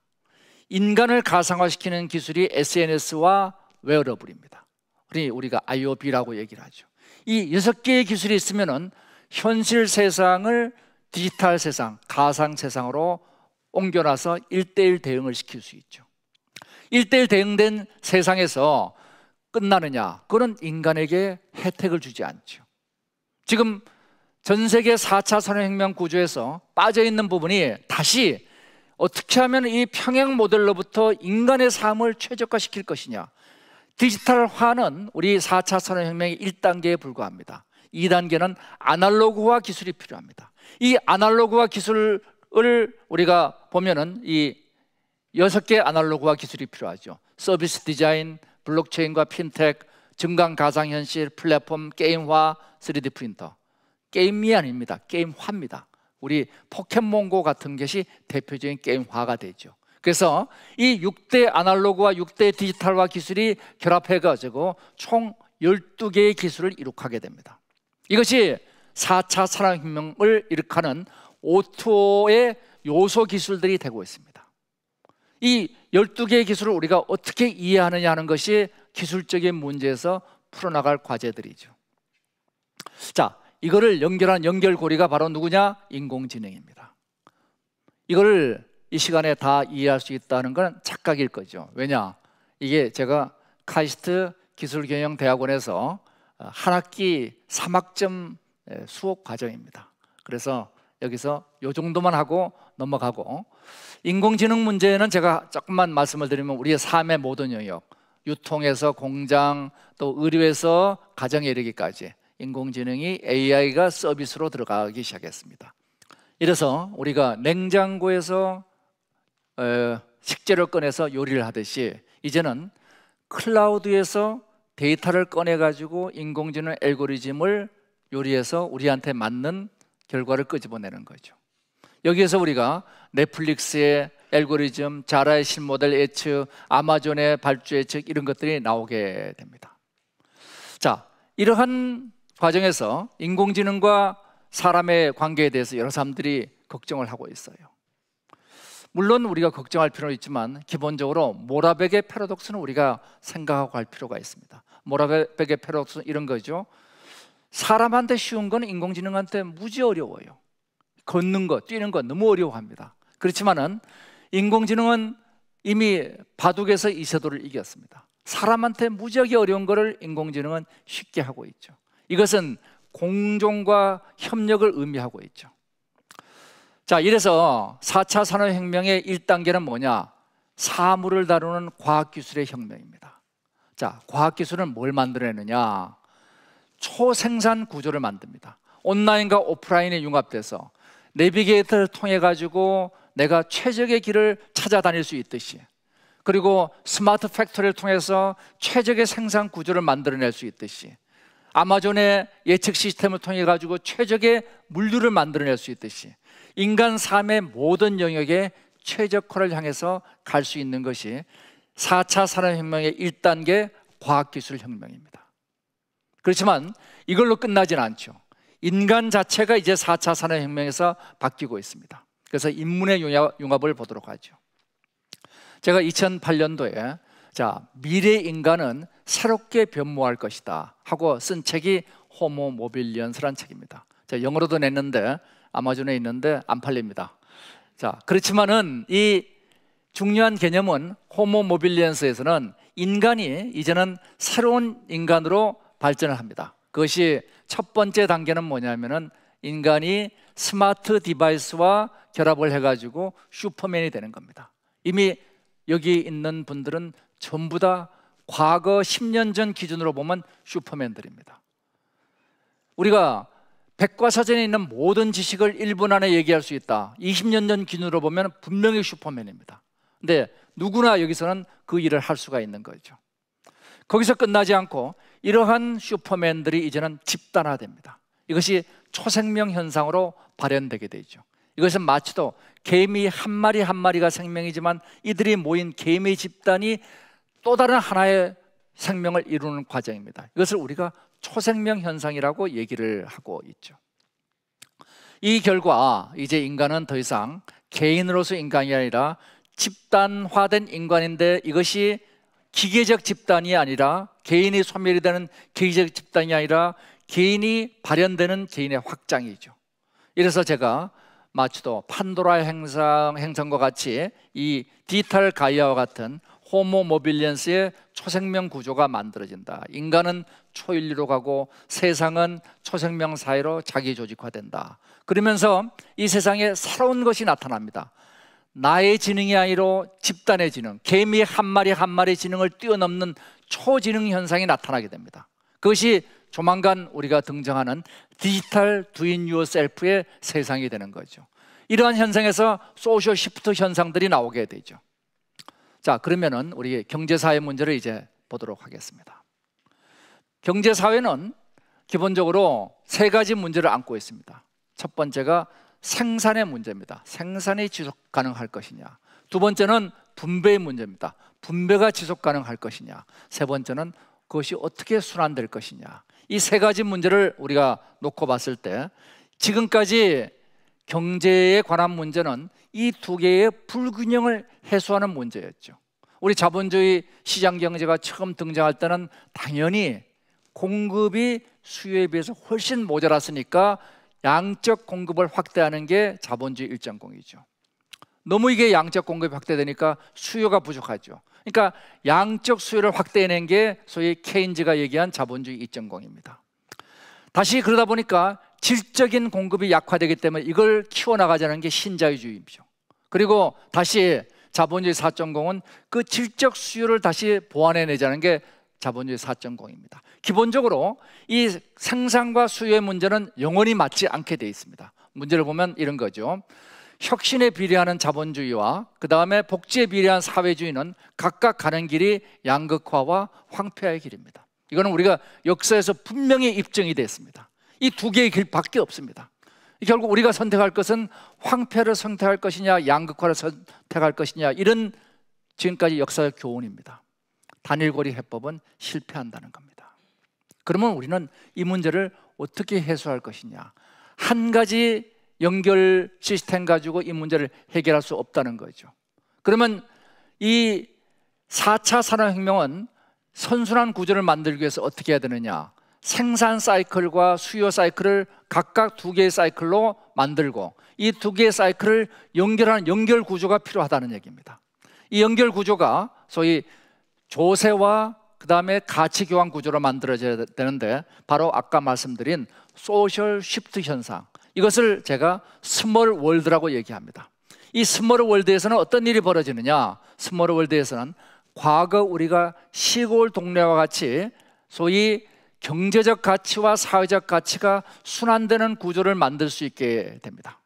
인간을 가상화시키는 기술이 SNS와 웨어러블입니다. 우리가 IoB라고 얘기를 하죠. 이 6개의 기술이 있으면은 현실 세상을 디지털 세상, 가상 세상으로 옮겨놔서 1:1 대응을 시킬 수 있죠. 1:1 대응된 세상에서 끝나느냐? 그건 인간에게 혜택을 주지 않죠. 지금 전 세계 4차 산업혁명 구조에서 빠져있는 부분이 다시 어떻게 하면 이 평행 모델로부터 인간의 삶을 최적화시킬 것이냐. 디지털화는 우리 4차 산업혁명의 1단계에 불과합니다. 2단계는 아날로그화 기술이 필요합니다. 이 아날로그화 기술을 우리가 보면은 이 6개 아날로그화 기술이 필요하죠. 서비스 디자인, 블록체인과 핀텍, 증강 가상현실, 플랫폼, 게임화, 3D 프린터. 게임이 아닙니다. 게임화입니다. 우리 포켓몬고 같은 것이 대표적인 게임화가 되죠. 그래서 이 6대 아날로그와 6대 디지털화 기술이 결합해가지고 총 12개의 기술을 이룩하게 됩니다. 이것이 4차 산업혁명을 일으키는 O2O의 요소 기술들이 되고 있습니다. 이 12개의 기술을 우리가 어떻게 이해하느냐 하는 것이 기술적인 문제에서 풀어나갈 과제들이죠. 자, 이거를 연결한 연결고리가 바로 누구냐? 인공지능입니다. 이거를 이 시간에 다 이해할 수 있다는 건 착각일 거죠. 왜냐? 이게 제가 카이스트 기술경영대학원에서 한 학기 3학점 수업 과정입니다. 그래서 여기서 이 정도만 하고 넘어가고, 인공지능 문제는 제가 조금만 말씀을 드리면 우리의 삶의 모든 영역, 유통에서 공장 또 의료에서 가정에 이르기까지 인공지능이 AI가 서비스로 들어가기 시작했습니다. 이래서 우리가 냉장고에서 식재료 꺼내서 요리를 하듯이 이제는 클라우드에서 데이터를 꺼내가지고 인공지능 알고리즘을 요리해서 우리한테 맞는 결과를 끄집어내는 거죠. 여기에서 우리가 넷플릭스의 알고리즘, 자라의 신모델 예측, 아마존의 발주 예측 이런 것들이 나오게 됩니다. 자, 이러한 과정에서 인공지능과 사람의 관계에 대해서 여러 사람들이 걱정을 하고 있어요. 물론 우리가 걱정할 필요는 있지만 기본적으로 모라백의 패러독스는 우리가 생각하고 할 필요가 있습니다. 모라백의 패러독스는 이런 거죠. 사람한테 쉬운 건 인공지능한테 무지 어려워요. 걷는 거, 뛰는 거 너무 어려워합니다. 그렇지만은 인공지능은 이미 바둑에서 이세돌을 이겼습니다. 사람한테 무지하게 어려운 거를 인공지능은 쉽게 하고 있죠. 이것은 공존과 협력을 의미하고 있죠. 자, 이래서 4차 산업혁명의 1단계는 뭐냐? 사물을 다루는 과학기술의 혁명입니다. 자, 과학기술은 뭘 만들어내느냐? 초생산 구조를 만듭니다. 온라인과 오프라인이 융합돼서 내비게이터를 통해 가지고 내가 최적의 길을 찾아다닐 수 있듯이, 그리고 스마트 팩토리를 통해서 최적의 생산 구조를 만들어낼 수 있듯이, 아마존의 예측 시스템을 통해 가지고 최적의 물류를 만들어낼 수 있듯이 인간 삶의 모든 영역에 최적화를 향해서 갈 수 있는 것이 4차 산업혁명의 1단계 과학기술 혁명입니다. 그렇지만 이걸로 끝나지는 않죠. 인간 자체가 이제 4차 산업혁명에서 바뀌고 있습니다. 그래서 인문의 융합을 보도록 하죠. 제가 2008년도에 미래 인간은 새롭게 변모할 것이다 하고 쓴 책이 호모 모빌리언스란 책입니다. 자, 영어로도 냈는데 아마존에 있는데 안 팔립니다. 자, 그렇지만은 이 중요한 개념은 호모 모빌리언스에서는 인간이 이제는 새로운 인간으로 발전을 합니다. 그것이 첫 번째 단계는 뭐냐면은 인간이 스마트 디바이스와 결합을 해가지고 슈퍼맨이 되는 겁니다. 이미 여기 있는 분들은 전부 다 과거 10년 전 기준으로 보면 슈퍼맨들입니다. 우리가 백과사전에 있는 모든 지식을 1분 안에 얘기할 수 있다. 20년 전 기준으로 보면 분명히 슈퍼맨입니다. 근데 누구나 여기서는 그 일을 할 수가 있는 거죠. 거기서 끝나지 않고 이러한 슈퍼맨들이 이제는 집단화됩니다. 이것이 초생명 현상으로 발현되게 되죠. 이것은 마치도 개미 한 마리 한 마리가 생명이지만 이들이 모인 개미 집단이 또 다른 하나의 생명을 이루는 과정입니다. 이것을 우리가 초생명 현상이라고 얘기를 하고 있죠. 이 결과 이제 인간은 더 이상 개인으로서 인간이 아니라 집단화된 인간인데, 이것이 기계적 집단이 아니라 개인이 소멸이 되는 기계적 집단이 아니라 개인이 발현되는 개인의 확장이죠. 이래서 제가 마치도 판도라의 행성과 같이 이 디지털 가이아와 같은 호모 모빌리언스의 초생명 구조가 만들어진다. 인간은 초인류로 가고 세상은 초생명 사회로 자기조직화된다. 그러면서 이 세상에 새로운 것이 나타납니다. 나의 지능이 아니라 집단의 지능, 개미 한 마리 한 마리 지능을 뛰어넘는 초지능 현상이 나타나게 됩니다. 그것이 조만간 우리가 등장하는 디지털 두인 유어셀프의 세상이 되는 거죠. 이러한 현상에서 소셜 시프트 현상들이 나오게 되죠. 자, 그러면은 우리 경제사회 문제를 이제 보도록 하겠습니다. 경제사회는 기본적으로 세 가지 문제를 안고 있습니다. 첫 번째가 생산의 문제입니다. 생산이 지속 가능할 것이냐. 두 번째는 분배의 문제입니다. 분배가 지속 가능할 것이냐. 세 번째는 그것이 어떻게 순환될 것이냐. 이 세 가지 문제를 우리가 놓고 봤을 때 지금까지 경제에 관한 문제는 이 두 개의 불균형을 해소하는 문제였죠. 우리 자본주의 시장 경제가 처음 등장할 때는 당연히 공급이 수요에 비해서 훨씬 모자랐으니까 양적 공급을 확대하는 게 자본주의 1.0이죠. 너무 이게 양적 공급이 확대되니까 수요가 부족하죠. 그러니까 양적 수요를 확대해낸 게 소위 케인즈가 얘기한 자본주의 2.0입니다. 다시 그러다 보니까 질적인 공급이 약화되기 때문에 이걸 키워나가자는 게 신자유주의죠. 그리고 다시 자본주의 4.0은 그 질적 수요를 다시 보완해내자는 게 자본주의 4.0입니다. 기본적으로 이 생산과 수요의 문제는 영원히 맞지 않게 되어 있습니다. 문제를 보면 이런 거죠. 혁신에 비례하는 자본주의와 그 다음에 복지에 비례한 사회주의는 각각 가는 길이 양극화와 황폐화의 길입니다. 이거는 우리가 역사에서 분명히 입증이 됐습니다. 이 두 개의 길밖에 없습니다. 결국 우리가 선택할 것은 황폐를 선택할 것이냐 양극화를 선택할 것이냐, 이런 지금까지 역사의 교훈입니다. 단일고리 해법은 실패한다는 겁니다. 그러면 우리는 이 문제를 어떻게 해소할 것이냐. 한 가지 연결 시스템 가지고 이 문제를 해결할 수 없다는 거죠. 그러면 이 4차 산업혁명은 선순환 구조를 만들기 위해서 어떻게 해야 되느냐. 생산 사이클과 수요 사이클을 각각 두 개의 사이클로 만들고 이 두 개의 사이클을 연결하는 연결 구조가 필요하다는 얘기입니다. 이 연결 구조가 소위 조세와 그 다음에 가치 교환 구조로 만들어져야 되는데, 바로 아까 말씀드린 소셜 쉬프트 현상, 이것을 제가 스몰 월드라고 얘기합니다. 이 스몰 월드에서는 어떤 일이 벌어지느냐. 스몰 월드에서는 과거 우리가 시골 동네와 같이 소위 경제적 가치와 사회적 가치가 순환되는 구조를 만들 수 있게 됩니다.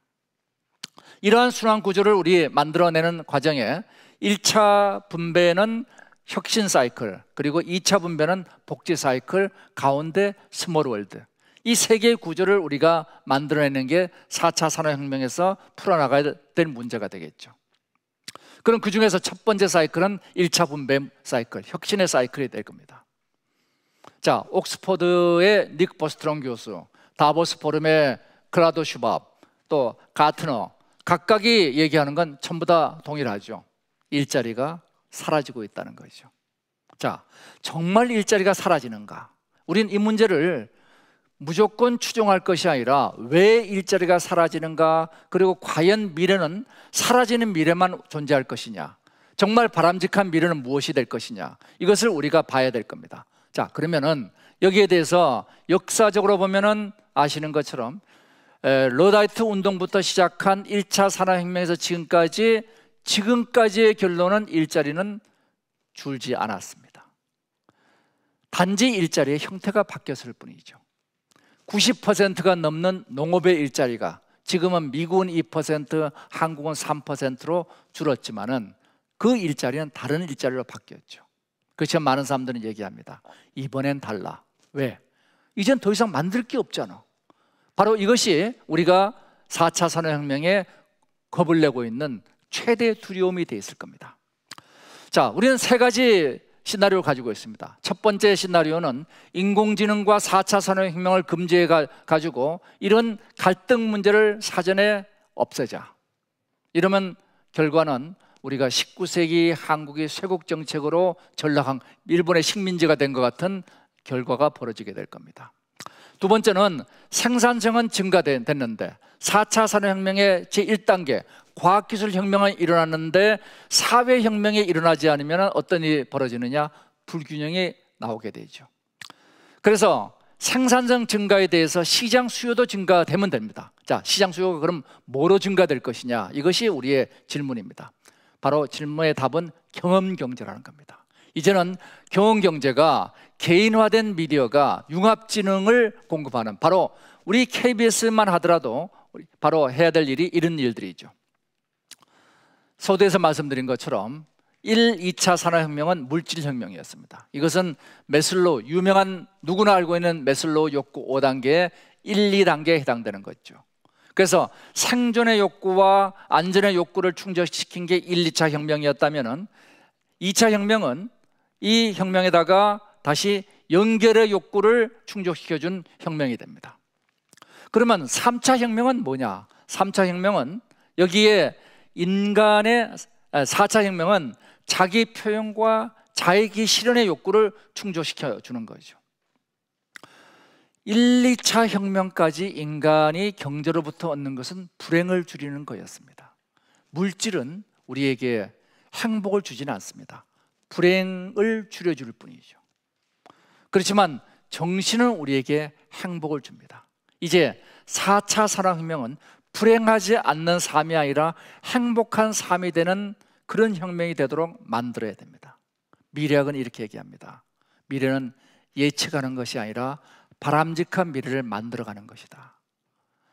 이러한 순환 구조를 우리 만들어내는 과정에 1차 분배는 혁신 사이클, 그리고 2차 분배는 복지 사이클, 가운데 스몰 월드, 이 세 개의 구조를 우리가 만들어내는 게 4차 산업혁명에서 풀어나가야 될 문제가 되겠죠. 그럼 그 중에서 첫 번째 사이클은 1차 분배 사이클, 혁신의 사이클이 될 겁니다. 자, 옥스퍼드의 닉 버스트롬 교수, 다보스 포럼의 클라도 슈밥, 또 가트너, 각각이 얘기하는 건 전부 다 동일하죠. 일자리가 사라지고 있다는 거죠. 자, 정말 일자리가 사라지는가? 우리는 이 문제를 무조건 추종할 것이 아니라 왜 일자리가 사라지는가, 그리고 과연 미래는 사라지는 미래만 존재할 것이냐, 정말 바람직한 미래는 무엇이 될 것이냐, 이것을 우리가 봐야 될 겁니다. 자, 그러면은 여기에 대해서 역사적으로 보면은 아시는 것처럼 러다이트 운동부터 시작한 1차 산업혁명에서 지금까지의 결론은 일자리는 줄지 않았습니다. 단지 일자리의 형태가 바뀌었을 뿐이죠. 90%가 넘는 농업의 일자리가 지금은 미국은 2%, 한국은 3%로 줄었지만은 그 일자리는 다른 일자리로 바뀌었죠. 그렇지만 많은 사람들은 얘기합니다. 이번엔 달라. 왜? 이젠 더 이상 만들 게 없잖아. 바로 이것이 우리가 4차 산업혁명에 겁을 내고 있는 최대 두려움이 되어 있을 겁니다. 자, 우리는 세 가지 시나리오를 가지고 있습니다. 첫 번째 시나리오는 인공지능과 4차 산업혁명을 금지해 가지고 이런 갈등 문제를 사전에 없애자. 이러면 결과는 우리가 19세기 한국이 쇄국 정책으로 전락한 일본의 식민지가 된 것 같은 결과가 벌어지게 될 겁니다. 두 번째는 생산성은 증가됐는데 4차 산업혁명의 제1단계 과학기술혁명은 일어났는데 사회혁명이 일어나지 않으면 어떤 일이 벌어지느냐? 불균형이 나오게 되죠. 그래서 생산성 증가에 대해서 시장 수요도 증가되면 됩니다. 자, 시장 수요가 그럼 뭐로 증가될 것이냐? 이것이 우리의 질문입니다. 바로 질문의 답은 경험경제라는 겁니다. 이제는 경험경제가 개인화된 미디어가 융합지능을 공급하는, 바로 우리 KBS만 하더라도 바로 해야 될 일이 이런 일들이죠. 서두에서 말씀드린 것처럼 1, 2차 산업혁명은 물질혁명이었습니다. 이것은 매슬로우, 유명한 누구나 알고 있는 매슬로우 욕구 5단계의 1, 2단계에 해당되는 거죠. 그래서 생존의 욕구와 안전의 욕구를 충족시킨 게 1, 2차 혁명이었다면 2차 혁명은 이 혁명에다가 다시 연결의 욕구를 충족시켜준 혁명이 됩니다. 그러면 3차 혁명은 뭐냐? 3차 혁명은 여기에 인간의 4차 혁명은 자기 표현과 자기 실현의 욕구를 충족시켜 주는 거죠. 1, 2차 혁명까지 인간이 경제로부터 얻는 것은 불행을 줄이는 거였습니다. 물질은 우리에게 행복을 주지는 않습니다. 불행을 줄여줄 뿐이죠. 그렇지만 정신은 우리에게 행복을 줍니다. 이제 4차 산업혁명은 불행하지 않는 삶이 아니라 행복한 삶이 되는 그런 혁명이 되도록 만들어야 됩니다. 미래학은 이렇게 얘기합니다. 미래는 예측하는 것이 아니라 바람직한 미래를 만들어가는 것이다.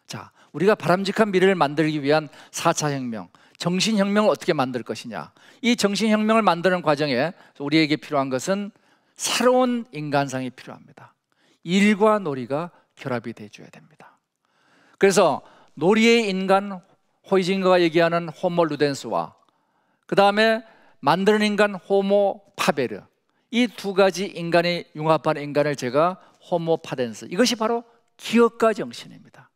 자, 우리가 바람직한 미래를 만들기 위한 4차 혁명, 정신혁명을 어떻게 만들 것이냐. 이 정신혁명을 만드는 과정에 우리에게 필요한 것은 새로운 인간상이 필요합니다. 일과 놀이가 결합이 돼줘야 됩니다. 그래서 놀이의 인간, 호이징거가 얘기하는 호모 루덴스와 그 다음에 만드는 인간 호모 파베르, 이 두 가지 인간이 융합한 인간을 제가 호모 파덴스, 이것이 바로 기업가 정신입니다.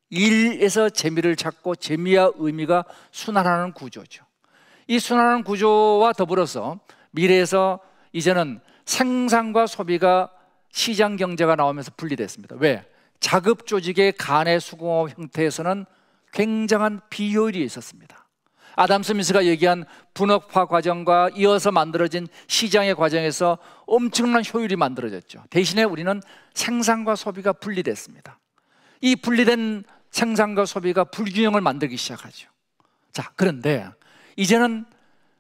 일에서 재미를 찾고 재미와 의미가 순환하는 구조죠. 이 순환하는 구조와 더불어서 미래에서 이제는 생산과 소비가 시장 경제가 나오면서 분리됐습니다. 왜? 자급 조직의 간의 수공업 형태에서는 굉장한 비효율이 있었습니다. 아담 스미스가 얘기한 분업화 과정과 이어서 만들어진 시장의 과정에서 엄청난 효율이 만들어졌죠. 대신에 우리는 생산과 소비가 분리됐습니다. 이 분리된 생산과 소비가 불균형을 만들기 시작하죠. 자, 그런데 이제는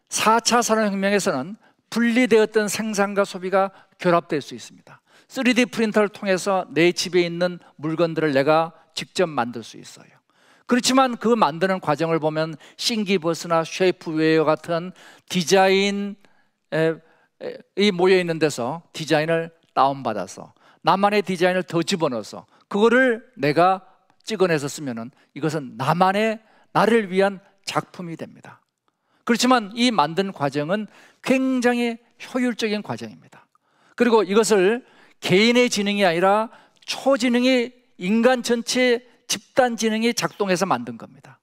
4차 산업혁명에서는 분리되었던 생산과 소비가 결합될 수 있습니다. 3D 프린터를 통해서 내 집에 있는 물건들을 내가 직접 만들 수 있어요. 그렇지만 그 만드는 과정을 보면 싱기버스나 쉐이프웨어 같은 디자인이 모여 있는 데서 디자인을 다운받아서 나만의 디자인을 더 집어넣어서 그거를 내가 찍어내서 쓰면은 이것은 나를 위한 작품이 됩니다. 그렇지만 이 만든 과정은 굉장히 효율적인 과정입니다. 그리고 이것을 개인의 지능이 아니라 초지능이, 인간 전체 집단 지능이 작동해서 만든 겁니다.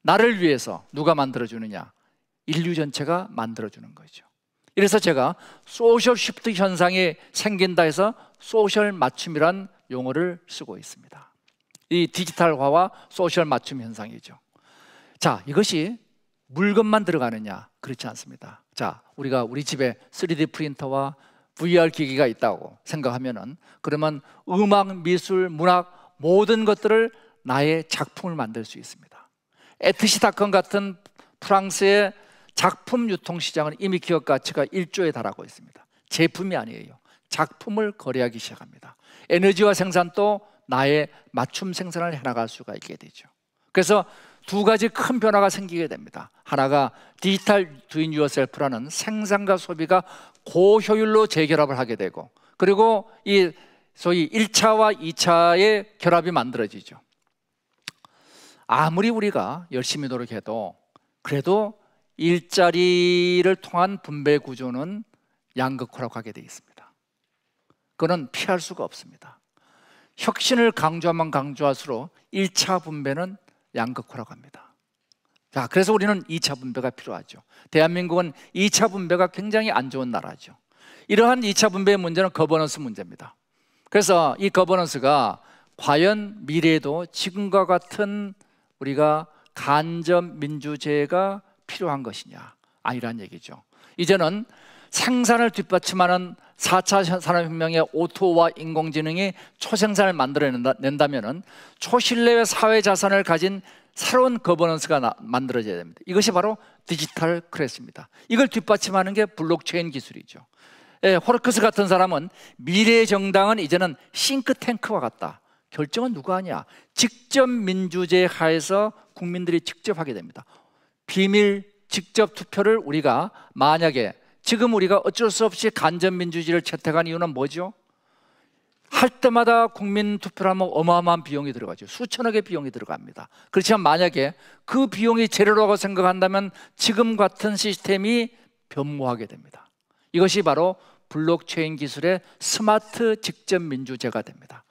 나를 위해서 누가 만들어주느냐? 인류 전체가 만들어주는 거죠. 이래서 제가 소셜 쉬프트 현상이 생긴다 해서 소셜 맞춤이란 용어를 쓰고 있습니다. 이 디지털화와 소셜 맞춤 현상이죠. 자, 이것이 물건만 들어가느냐? 그렇지 않습니다. 자, 우리가 우리 집에 3D 프린터와 VR 기기가 있다고 생각하면은, 그러면 음악, 미술, 문학 모든 것들을 나의 작품을 만들 수 있습니다. 에트시닷컴 같은 프랑스의 작품 유통 시장은 이미 기업 가치가 1조에 달하고 있습니다. 제품이 아니에요. 작품을 거래하기 시작합니다. 에너지와 생산도 나의 맞춤 생산을 해나갈 수가 있게 되죠. 그래서 두 가지 큰 변화가 생기게 됩니다. 하나가 디지털 도인 유어셀프라는 생산과 소비가 고효율로 재결합을 하게 되고, 그리고 이 소위 1차와 2차의 결합이 만들어지죠. 아무리 우리가 열심히 노력해도 그래도 일자리를 통한 분배 구조는 양극화로 가게 되어 있습니다. 그건 피할 수가 없습니다. 혁신을 강조하면 강조할수록 1차 분배는 양극화로 갑니다. 자, 그래서 우리는 2차 분배가 필요하죠. 대한민국은 2차 분배가 굉장히 안 좋은 나라죠. 이러한 2차 분배의 문제는 거버넌스 문제입니다. 그래서 이 거버넌스가 과연 미래에도 지금과 같은 우리가 간접 민주제가 필요한 것이냐? 아니란 얘기죠. 이제는 생산을 뒷받침하는 4차 산업혁명의 오토와 인공지능이 초생산을 만들어낸다면 초신뢰의 사회자산을 가진 새로운 거버넌스가 만들어져야 됩니다. 이것이 바로 디지털 크레스입니다. 이걸 뒷받침하는 게 블록체인 기술이죠. 호르크스 같은 사람은 미래의 정당은 이제는 싱크탱크와 같다. 결정은 누가 하냐? 직접 민주제 하에서 국민들이 직접 하게 됩니다. 비밀 직접 투표를 우리가 만약에 지금 우리가 어쩔 수 없이 간접 민주주의를 채택한 이유는 뭐죠? 할 때마다 국민 투표를 하면 어마어마한 비용이 들어가죠. 수천억의 비용이 들어갑니다. 그렇지만 만약에 그 비용이 제로라고 생각한다면 지금 같은 시스템이 변모하게 됩니다. 이것이 바로 블록체인 기술의 스마트 직접 민주제가 됩니다.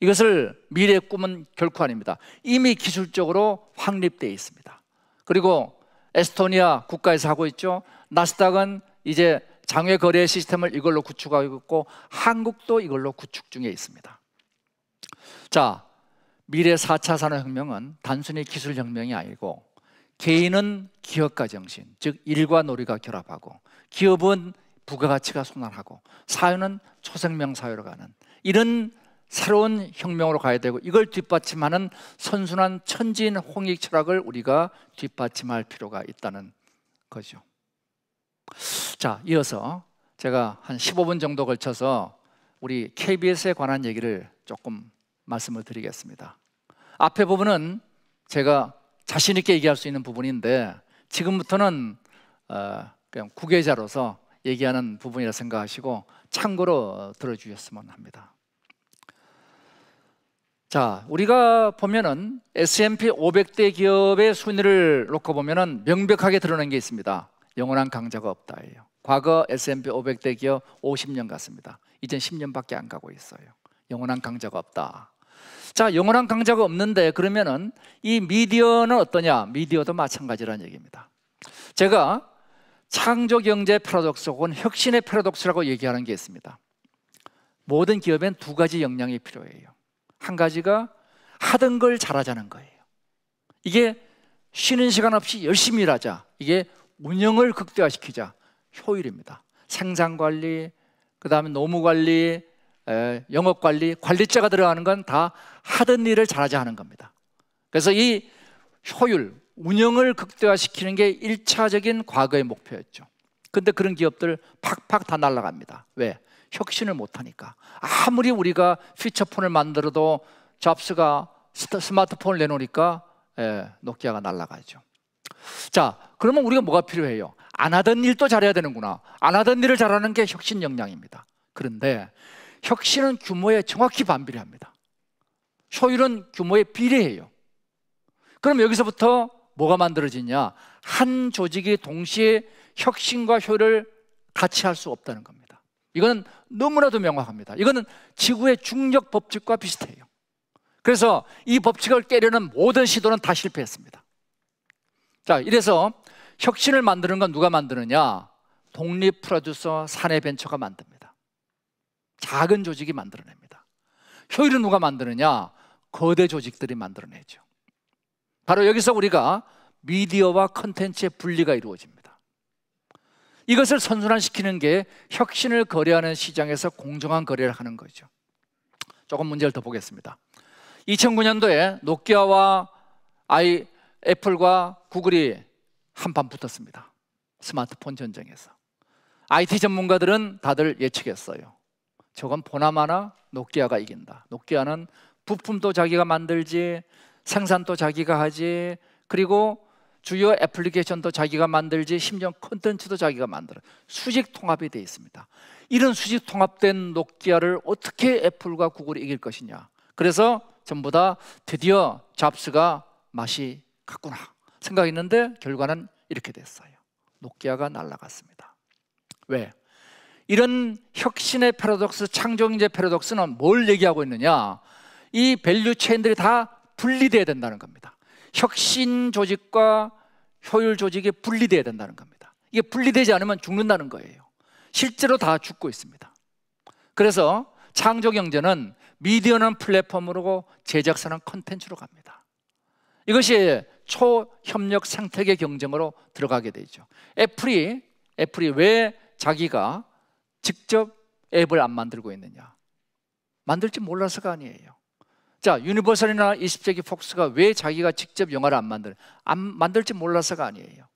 이것을 미래의 꿈은 결코 아닙니다. 이미 기술적으로 확립되어 있습니다. 그리고 에스토니아 국가에서 하고 있죠. 나스닥은 이제 장외 거래 시스템을 이걸로 구축하고 있고, 한국도 이걸로 구축 중에 있습니다. 자, 미래 4차 산업혁명은 단순히 기술혁명이 아니고 개인은 기업가 정신, 즉 일과 놀이가 결합하고, 기업은 부가가치가 순환하고, 사회는 초생명 사회로 가는 이런 새로운 혁명으로 가야 되고, 이걸 뒷받침하는 선순환 천진 홍익 철학을 우리가 뒷받침할 필요가 있다는 거죠. 자, 이어서 제가 한 15분 정도 걸쳐서 우리 KBS에 관한 얘기를 조금 말씀을 드리겠습니다. 앞에 부분은 제가 자신 있게 얘기할 수 있는 부분인데, 지금부터는 그냥 구계자로서 얘기하는 부분이라 생각하시고 참고로 들어주셨으면 합니다. 자, 우리가 보면은 S&P 500대 기업의 순위를 놓고 보면은 명백하게 드러난 게 있습니다. 영원한 강자가 없다예요. 과거 S&P 500대 기업 50년 갔습니다. 이젠 10년밖에 안 가고 있어요. 영원한 강자가 없다. 자, 영원한 강자가 없는데 그러면은 이 미디어는 어떠냐? 미디어도 마찬가지라는 얘기입니다. 제가 창조경제 패러독스 혹은 혁신의 패러독스라고 얘기하는 게 있습니다. 모든 기업엔 두 가지 역량이 필요해요. 한 가지가 하던 걸 잘하자는 거예요. 이게 쉬는 시간 없이 열심히 일하자. 이게 운영을 극대화시키자. 효율입니다. 생산관리, 그 다음에 노무관리, 영업관리, 관리자가 들어가는 건 다 하던 일을 잘하자 하는 겁니다. 그래서 이 효율, 운영을 극대화시키는 게 1차적인 과거의 목표였죠. 근데 그런 기업들 팍팍 다 날아갑니다. 왜? 혁신을 못하니까. 아무리 우리가 피처폰을 만들어도 잡스가 스마트폰을 내놓으니까 노키아가 날아가죠. 자, 그러면 우리가 뭐가 필요해요? 안 하던 일도 잘해야 되는구나. 안 하던 일을 잘하는 게 혁신 역량입니다. 그런데 혁신은 규모에 정확히 반비례합니다. 효율은 규모에 비례해요. 그럼 여기서부터 뭐가 만들어지냐? 한 조직이 동시에 혁신과 효율을 같이 할 수 없다는 겁니다. 이거는 너무나도 명확합니다. 이거는 지구의 중력 법칙과 비슷해요. 그래서 이 법칙을 깨려는 모든 시도는 다 실패했습니다. 자, 이래서 혁신을 만드는 건 누가 만드느냐? 독립 프로듀서 사내 벤처가 만듭니다. 작은 조직이 만들어냅니다. 효율은 누가 만드느냐? 거대 조직들이 만들어내죠. 바로 여기서 우리가 미디어와 컨텐츠의 분리가 이루어집니다. 이것을 선순환시키는 게 혁신을 거래하는 시장에서 공정한 거래를 하는 거죠. 조금 문제를 더 보겠습니다. 2009년도에 노키아와 애플과 구글이 한판 붙었습니다. 스마트폰 전쟁에서. IT 전문가들은 다들 예측했어요. 저건 보나마나 노키아가 이긴다. 노키아는 부품도 자기가 만들지, 생산도 자기가 하지, 그리고 주요 애플리케이션도 자기가 만들지, 심지어 콘텐츠도 자기가 만들어. 수직 통합이 되어 있습니다. 이런 수직 통합된 노키아를 어떻게 애플과 구글이 이길 것이냐. 그래서 전부 다 드디어 잡스가 맛이 갔구나 생각했는데 결과는 이렇게 됐어요. 노키아가 날아갔습니다. 왜? 이런 혁신의 패러독스, 창조경제 패러독스는 뭘 얘기하고 있느냐? 이 밸류 체인들이 다 분리돼야 된다는 겁니다. 혁신 조직과 효율 조직이 분리돼야 된다는 겁니다. 이게 분리되지 않으면 죽는다는 거예요. 실제로 다 죽고 있습니다. 그래서 창조경제는 미디어는 플랫폼으로, 제작사는 콘텐츠로 갑니다. 이것이 초협력 생태계 경쟁으로 들어가게 되죠. 애플이 왜 자기가 직접 앱을 안 만들고 있느냐? 만들지 몰라서가 아니에요. 자, 유니버설이나 20세기 폭스가 왜 자기가 직접 영화를 안 만들지 몰라서가 아니에요.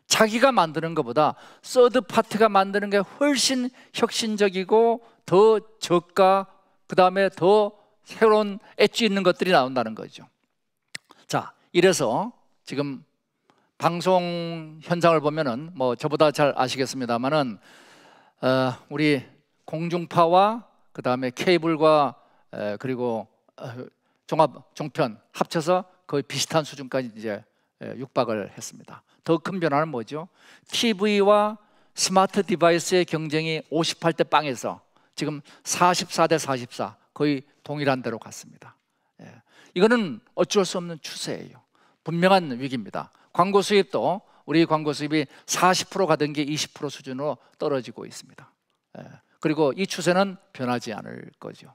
자기가 만드는 것보다 서드 파트가 만드는 게 훨씬 혁신적이고 더 저가, 그 다음에 더 새로운 엣지 있는 것들이 나온다는 거죠. 자, 이래서 지금 방송 현장을 보면은 뭐 저보다 잘 아시겠습니다만은 우리 공중파와 그 다음에 케이블과 그리고 종합 종편 합쳐서 거의 비슷한 수준까지 이제 육박을 했습니다. 더 큰 변화는 뭐죠? TV와 스마트 디바이스의 경쟁이 58대 0에서 지금 44대 44 거의 동일한 대로 갔습니다. 이거는 어쩔 수 없는 추세예요. 분명한 위기입니다. 광고 수입도 우리 광고 수입이 40% 가던 게 20% 수준으로 떨어지고 있습니다. 그리고 이 추세는 변하지 않을 거죠.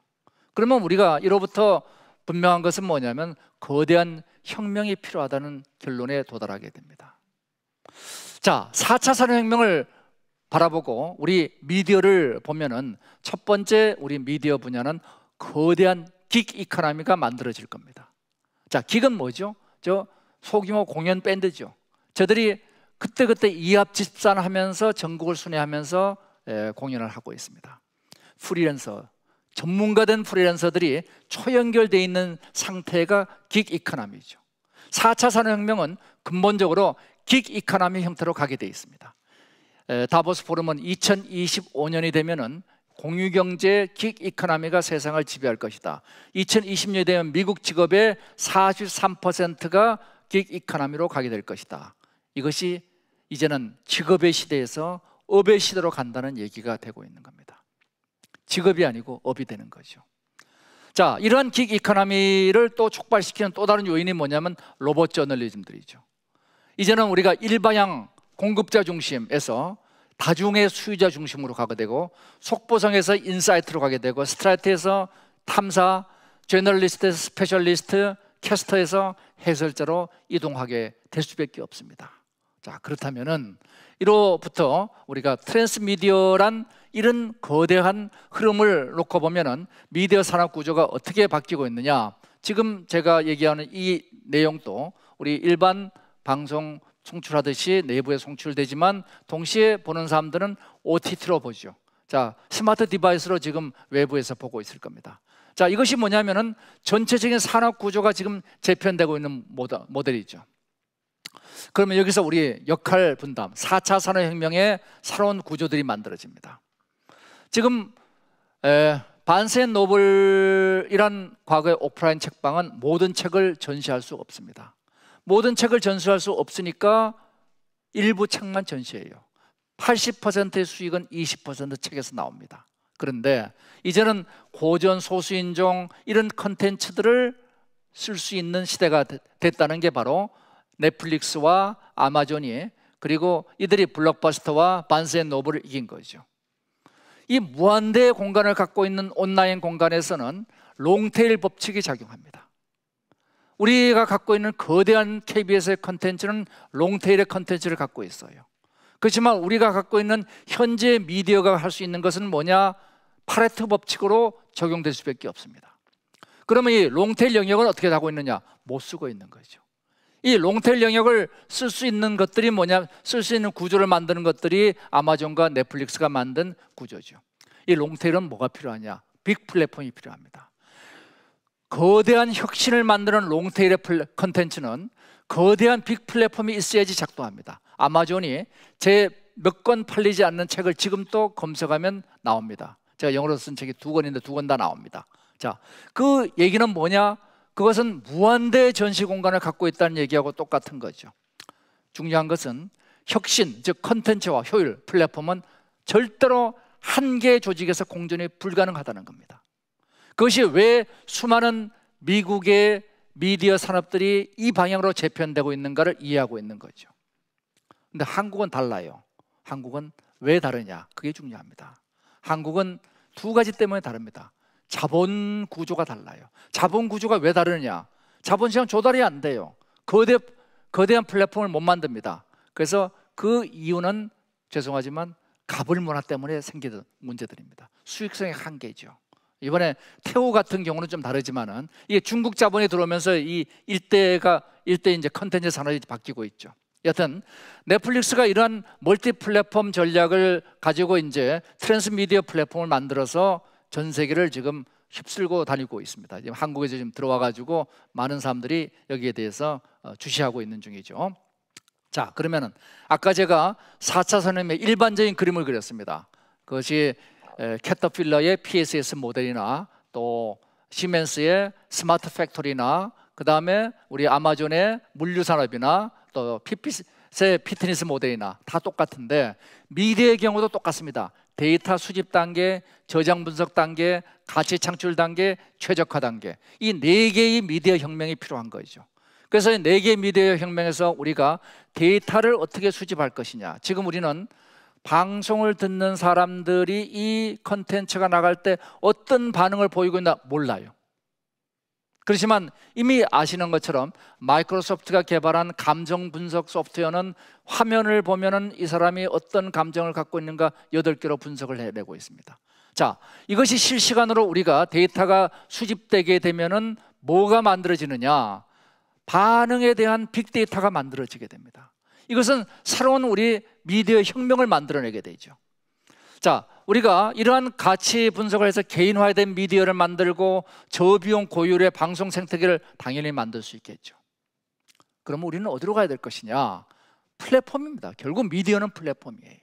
그러면 우리가 이로부터 분명한 것은 뭐냐면 거대한 혁명이 필요하다는 결론에 도달하게 됩니다. 자, 4차 산업혁명을 바라보고 우리 미디어를 보면은 첫 번째 우리 미디어 분야는 거대한 긱 이코노미가 만들어질 겁니다. 자, 긱은 뭐죠? 저 소규모 공연 밴드죠. 저들이 그때그때 이합 집산하면서 전국을 순회하면서 공연을 하고 있습니다. 프리랜서, 전문가된 프리랜서들이 초연결되어 있는 상태가 긱 이코노미죠. 4차 산업혁명은 근본적으로 긱 이코노미 형태로 가게 되어 있습니다. 다보스 포럼은 2025년이 되면은 공유경제 긱 이코노미가 세상을 지배할 것이다. 2020년이 되면 미국 직업의 43%가 긱 이코노미로 가게 될 것이다. 이것이 이제는 직업의 시대에서 업의 시대로 간다는 얘기가 되고 있는 겁니다. 직업이 아니고 업이 되는 거죠. 자, 이러한 긱 이코노미를 또 촉발시키는 또 다른 요인이 뭐냐면 로봇 저널리즘들이죠. 이제는 우리가 일방향 공급자 중심에서 다중의 수요자 중심으로 가게 되고, 속보성에서 인사이트로 가게 되고, 스트라이트에서 탐사, 저널리스트에서 스페셜리스트, 캐스터에서 해설자로 이동하게 될 수밖에 없습니다. 자, 그렇다면은 이로부터 우리가 트랜스미디어란 이런 거대한 흐름을 놓고 보면은 미디어 산업 구조가 어떻게 바뀌고 있느냐, 지금 제가 얘기하는 이 내용도 우리 일반 방송 송출하듯이 내부에 송출되지만 동시에 보는 사람들은 OTT로 보죠. 자, 스마트 디바이스로 지금 외부에서 보고 있을 겁니다. 자, 이것이 뭐냐면은 전체적인 산업 구조가 지금 재편되고 있는 모델이죠. 그러면 여기서 우리 역할 분담, 4차 산업혁명의 새로운 구조들이 만들어집니다. 지금 바른스 앤 노블이란 과거의 오프라인 책방은 모든 책을 전시할 수 없습니다. 모든 책을 전시할 수 없으니까 일부 책만 전시해요. 80%의 수익은 20% 책에서 나옵니다. 그런데 이제는 고전, 소수인종 이런 컨텐츠들을 쓸 수 있는 시대가 됐다는 게 바로 넷플릭스와 아마존이, 그리고 이들이 블록버스터와 바른스 앤 노블을 이긴 거죠. 이 무한대의 공간을 갖고 있는 온라인 공간에서는 롱테일 법칙이 작용합니다. 우리가 갖고 있는 거대한 KBS의 컨텐츠는 롱테일의 컨텐츠를 갖고 있어요. 그렇지만 우리가 갖고 있는 현재 미디어가 할 수 있는 것은 뭐냐? 파레토 법칙으로 적용될 수밖에 없습니다. 그러면 이 롱테일 영역은 어떻게 하고 있느냐? 못 쓰고 있는 거죠. 이 롱테일 영역을 쓸 수 있는 것들이 뭐냐? 쓸 수 있는 구조를 만드는 것들이 아마존과 넷플릭스가 만든 구조죠. 이 롱테일은 뭐가 필요하냐? 빅 플랫폼이 필요합니다. 거대한 혁신을 만드는 롱테일의 컨텐츠는 거대한 빅 플랫폼이 있어야지 작동합니다. 아마존이 제 몇 권 팔리지 않는 책을 지금 또 검색하면 나옵니다. 제가 영어로 쓴 책이 2권인데 2권 다 나옵니다. 자, 그 얘기는 뭐냐? 그것은 무한대의 전시 공간을 갖고 있다는 얘기하고 똑같은 거죠. 중요한 것은 혁신, 즉 컨텐츠와 효율, 플랫폼은 절대로 한 개의 조직에서 공존이 불가능하다는 겁니다. 그것이 왜 수많은 미국의 미디어 산업들이 이 방향으로 재편되고 있는가를 이해하고 있는 거죠. 근데 한국은 달라요. 한국은 왜 다르냐? 그게 중요합니다. 한국은 두 가지 때문에 다릅니다. 자본 구조가 달라요. 자본 구조가 왜 다르냐? 자본 시장 조달이 안 돼요. 거대한 플랫폼을 못 만듭니다. 그래서 그 이유는 죄송하지만 가불 문화 때문에 생기는 문제들입니다. 수익성의 한계죠. 이번에 태호 같은 경우는 좀 다르지만은 이게 중국 자본이 들어오면서 이 일대 이제 컨텐츠 산업이 바뀌고 있죠. 여튼 넷플릭스가 이러한 멀티 플랫폼 전략을 가지고 이제 트랜스미디어 플랫폼을 만들어서 전 세계를 지금 휩쓸고 다니고 있습니다. 지금 한국에서 지금 들어와 가지고 많은 사람들이 여기에 대해서 주시하고 있는 중이죠. 자, 그러면은 아까 제가 4차 산업의 일반적인 그림을 그렸습니다. 그것이 캐터필러의 PSS 모델이나 또 시멘스의 스마트 팩토리나 그 다음에 우리 아마존의 물류 산업이나 또 PPC의 피트니스 모델이나 다 똑같은데 미디어의 경우도 똑같습니다. 데이터 수집 단계, 저장 분석 단계, 가치 창출 단계, 최적화 단계, 이 4개의 미디어 혁명이 필요한 거죠. 그래서 이 4개의 미디어 혁명에서 우리가 데이터를 어떻게 수집할 것이냐. 지금 우리는 방송을 듣는 사람들이 이 컨텐츠가 나갈 때 어떤 반응을 보이고 있나 몰라요. 그렇지만 이미 아시는 것처럼 마이크로소프트가 개발한 감정 분석 소프트웨어는 화면을 보면은 이 사람이 어떤 감정을 갖고 있는가 8개로 분석을 해내고 있습니다. 자, 이것이 실시간으로 우리가 데이터가 수집되게 되면은 뭐가 만들어지느냐? 반응에 대한 빅데이터가 만들어지게 됩니다. 이것은 새로운 우리 미디어 혁명을 만들어내게 되죠. 자, 우리가 이러한 가치 분석을 해서 개인화된 미디어를 만들고 저비용 고효율의 방송 생태계를 당연히 만들 수 있겠죠. 그러면 우리는 어디로 가야 될 것이냐? 플랫폼입니다. 결국 미디어는 플랫폼이에요.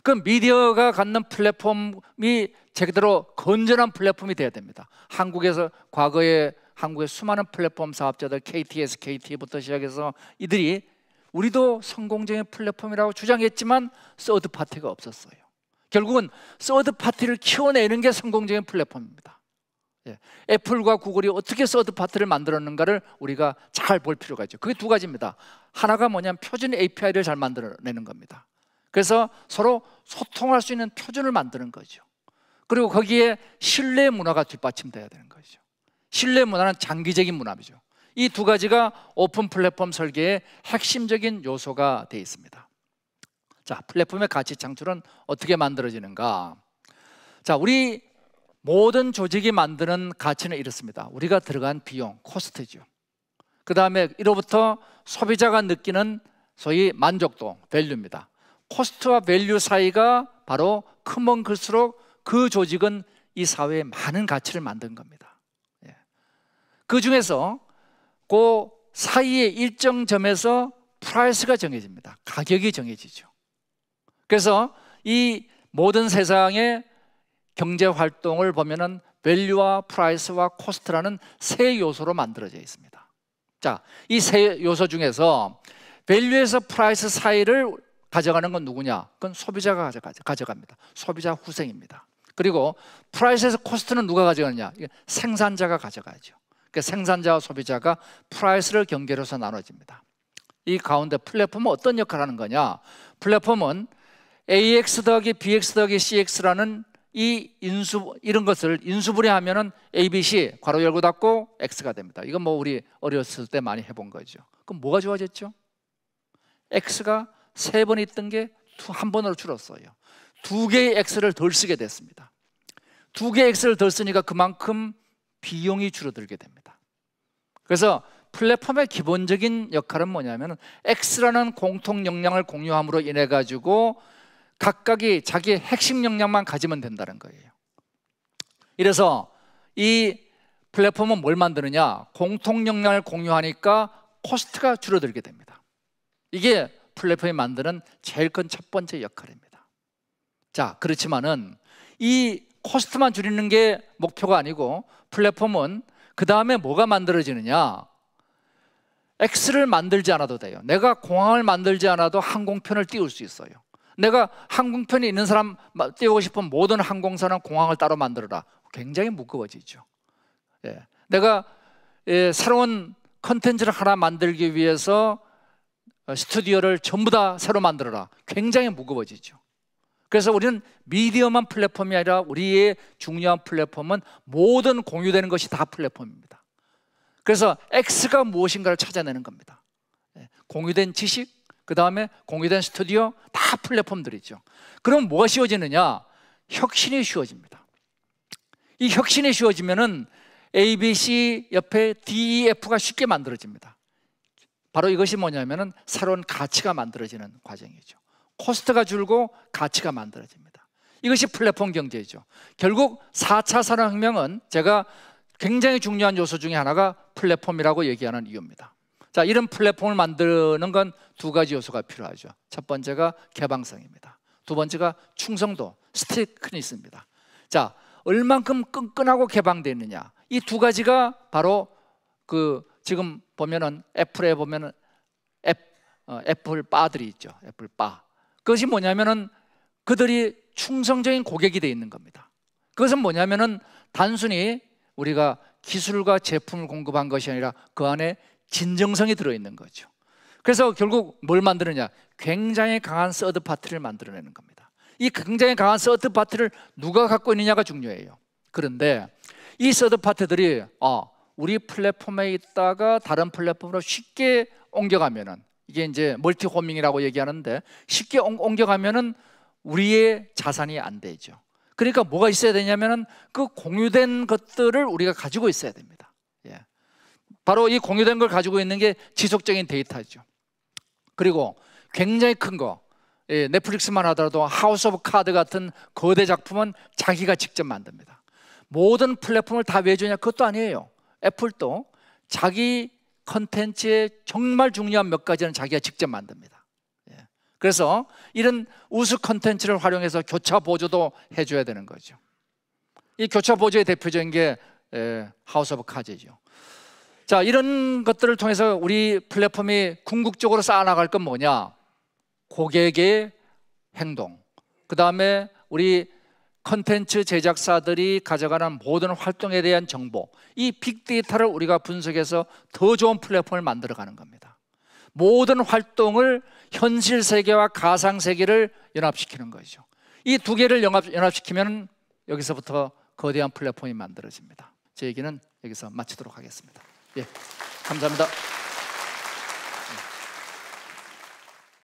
그 미디어가 갖는 플랫폼이 제대로 건전한 플랫폼이 돼야 됩니다. 한국에서 과거에 한국의 수많은 플랫폼 사업자들 KTS, KT부터 시작해서 이들이 우리도 성공적인 플랫폼이라고 주장했지만 서드 파티가 없었어요. 결국은 서드 파티를 키워내는 게 성공적인 플랫폼입니다. 애플과 구글이 어떻게 서드 파티를 만들었는가를 우리가 잘 볼 필요가 있죠. 그게 두 가지입니다. 하나가 뭐냐면 표준 API를 잘 만들어내는 겁니다. 그래서 서로 소통할 수 있는 표준을 만드는 거죠. 그리고 거기에 신뢰 문화가 뒷받침돼야 되는 거죠. 신뢰 문화는 장기적인 문화죠. 이 두 가지가 오픈 플랫폼 설계의 핵심적인 요소가 되어 있습니다. 자, 플랫폼의 가치 창출은 어떻게 만들어지는가? 자, 우리 모든 조직이 만드는 가치는 이렇습니다. 우리가 들어간 비용, 코스트죠. 그 다음에 이로부터 소비자가 느끼는 소위 만족도, 밸류입니다. 코스트와 밸류 사이가 바로 크면 클수록 그 조직은 이 사회에 많은 가치를 만든 겁니다. 그 중에서 그 사이의 일정 점에서 프라이스가 정해집니다. 가격이 정해지죠. 그래서 이 모든 세상의 경제 활동을 보면은 밸류와 프라이스와 코스트라는 세 요소로 만들어져 있습니다. 자, 이 세 요소 중에서 밸류에서 프라이스 사이를 가져가는 건 누구냐? 그건 소비자가 가져갑니다. 소비자 후생입니다. 그리고 프라이스에서 코스트는 누가 가져가느냐? 생산자가 가져가죠. 그러니까 생산자와 소비자가 프라이스를 경계로서 나눠집니다. 이 가운데 플랫폼은 어떤 역할을 하는 거냐? 플랫폼은 AX 더하기 BX 더하기 CX라는 이런 것을 인수분해하면은 ABC 괄호 열고 닫고 X가 됩니다. 이건 뭐 우리 어렸을 때 많이 해본 거죠. 그럼 뭐가 좋아졌죠? X가 3번 있던 게 1번으로 줄었어요. 2개의 X를 덜 쓰게 됐습니다. 2개의 X를 덜 쓰니까 그만큼 비용이 줄어들게 됩니다. 그래서 플랫폼의 기본적인 역할은 뭐냐면 X라는 공통 역량을 공유함으로 인해 가지고 각각이 자기의 핵심 역량만 가지면 된다는 거예요. 이래서 이 플랫폼은 뭘 만드느냐? 공통 역량을 공유하니까 코스트가 줄어들게 됩니다. 이게 플랫폼이 만드는 제일 큰 첫 번째 역할입니다. 자, 그렇지만은 이 코스트만 줄이는 게 목표가 아니고 플랫폼은 그 다음에 뭐가 만들어지느냐? X를 만들지 않아도 돼요. 내가 공항을 만들지 않아도 항공편을 띄울 수 있어요. 내가 항공편이 있는 사람 띄우고 싶으면 모든 항공사는 공항을 따로 만들어라. 굉장히 무거워지죠. 내가 새로운 컨텐츠를 하나 만들기 위해서 스튜디오를 전부 다 새로 만들어라. 굉장히 무거워지죠. 그래서 우리는 미디어만 플랫폼이 아니라 우리의 중요한 플랫폼은 모든 공유되는 것이 다 플랫폼입니다. 그래서 X가 무엇인가를 찾아내는 겁니다. 공유된 지식, 그 다음에 공유된 스튜디오, 다 플랫폼들이죠. 그럼 뭐가 쉬워지느냐? 혁신이 쉬워집니다. 이 혁신이 쉬워지면은 ABC 옆에 DEF가 쉽게 만들어집니다. 바로 이것이 뭐냐면은 새로운 가치가 만들어지는 과정이죠. 코스트가 줄고 가치가 만들어집니다. 이것이 플랫폼 경제이죠. 결국 4차 산업혁명은 제가 굉장히 중요한 요소 중에 하나가 플랫폼이라고 얘기하는 이유입니다. 자, 이런 플랫폼을 만드는 건 2가지 요소가 필요하죠. 첫 번째가 개방성입니다. 2번째가 충성도, 스티크니스입니다. 자, 얼만큼 끈끈하고 개방되어 있느냐? 이 2가지가 바로 지금 보면은 애플에 보면은 애플 바들이 있죠. 애플 바. 그것이 뭐냐면은 그들이 충성적인 고객이 되어 있는 겁니다. 그것은 뭐냐면은 단순히 우리가 기술과 제품을 공급한 것이 아니라 그 안에 진정성이 들어있는 거죠. 그래서 결국 뭘 만드느냐? 굉장히 강한 서드 파티를 만들어내는 겁니다. 이 굉장히 강한 서드 파티를 누가 갖고 있느냐가 중요해요. 그런데 이 서드 파티들이 우리 플랫폼에 있다가 다른 플랫폼으로 쉽게 옮겨가면은, 이게 이제 멀티 호밍이라고 얘기하는데, 쉽게 옮겨가면은 우리의 자산이 안 되죠. 그러니까 뭐가 있어야 되냐면은 그 공유된 것들을 우리가 가지고 있어야 됩니다. 바로 이 공유된 걸 가지고 있는 게 지속적인 데이터죠. 그리고 굉장히 큰 거, 넷플릭스만 하더라도 하우스 오브 카드 같은 거대 작품은 자기가 직접 만듭니다. 모든 플랫폼을 다 왜 주냐? 그것도 아니에요. 애플도 자기 컨텐츠의 정말 중요한 몇 가지는 자기가 직접 만듭니다. 그래서 이런 우수 컨텐츠를 활용해서 교차 보조도 해줘야 되는 거죠. 이 교차 보조의 대표적인 게 하우스 오브 카드죠. 자, 이런 것들을 통해서 우리 플랫폼이 궁극적으로 쌓아나갈 건 뭐냐? 고객의 행동, 그 다음에 우리 컨텐츠 제작사들이 가져가는 모든 활동에 대한 정보, 이 빅데이터를 우리가 분석해서 더 좋은 플랫폼을 만들어가는 겁니다. 모든 활동을 현실 세계와 가상 세계를 연합시키는 거죠. 이 2개를 연합시키면 여기서부터 거대한 플랫폼이 만들어집니다. 제 얘기는 여기서 마치도록 하겠습니다. 감사합니다.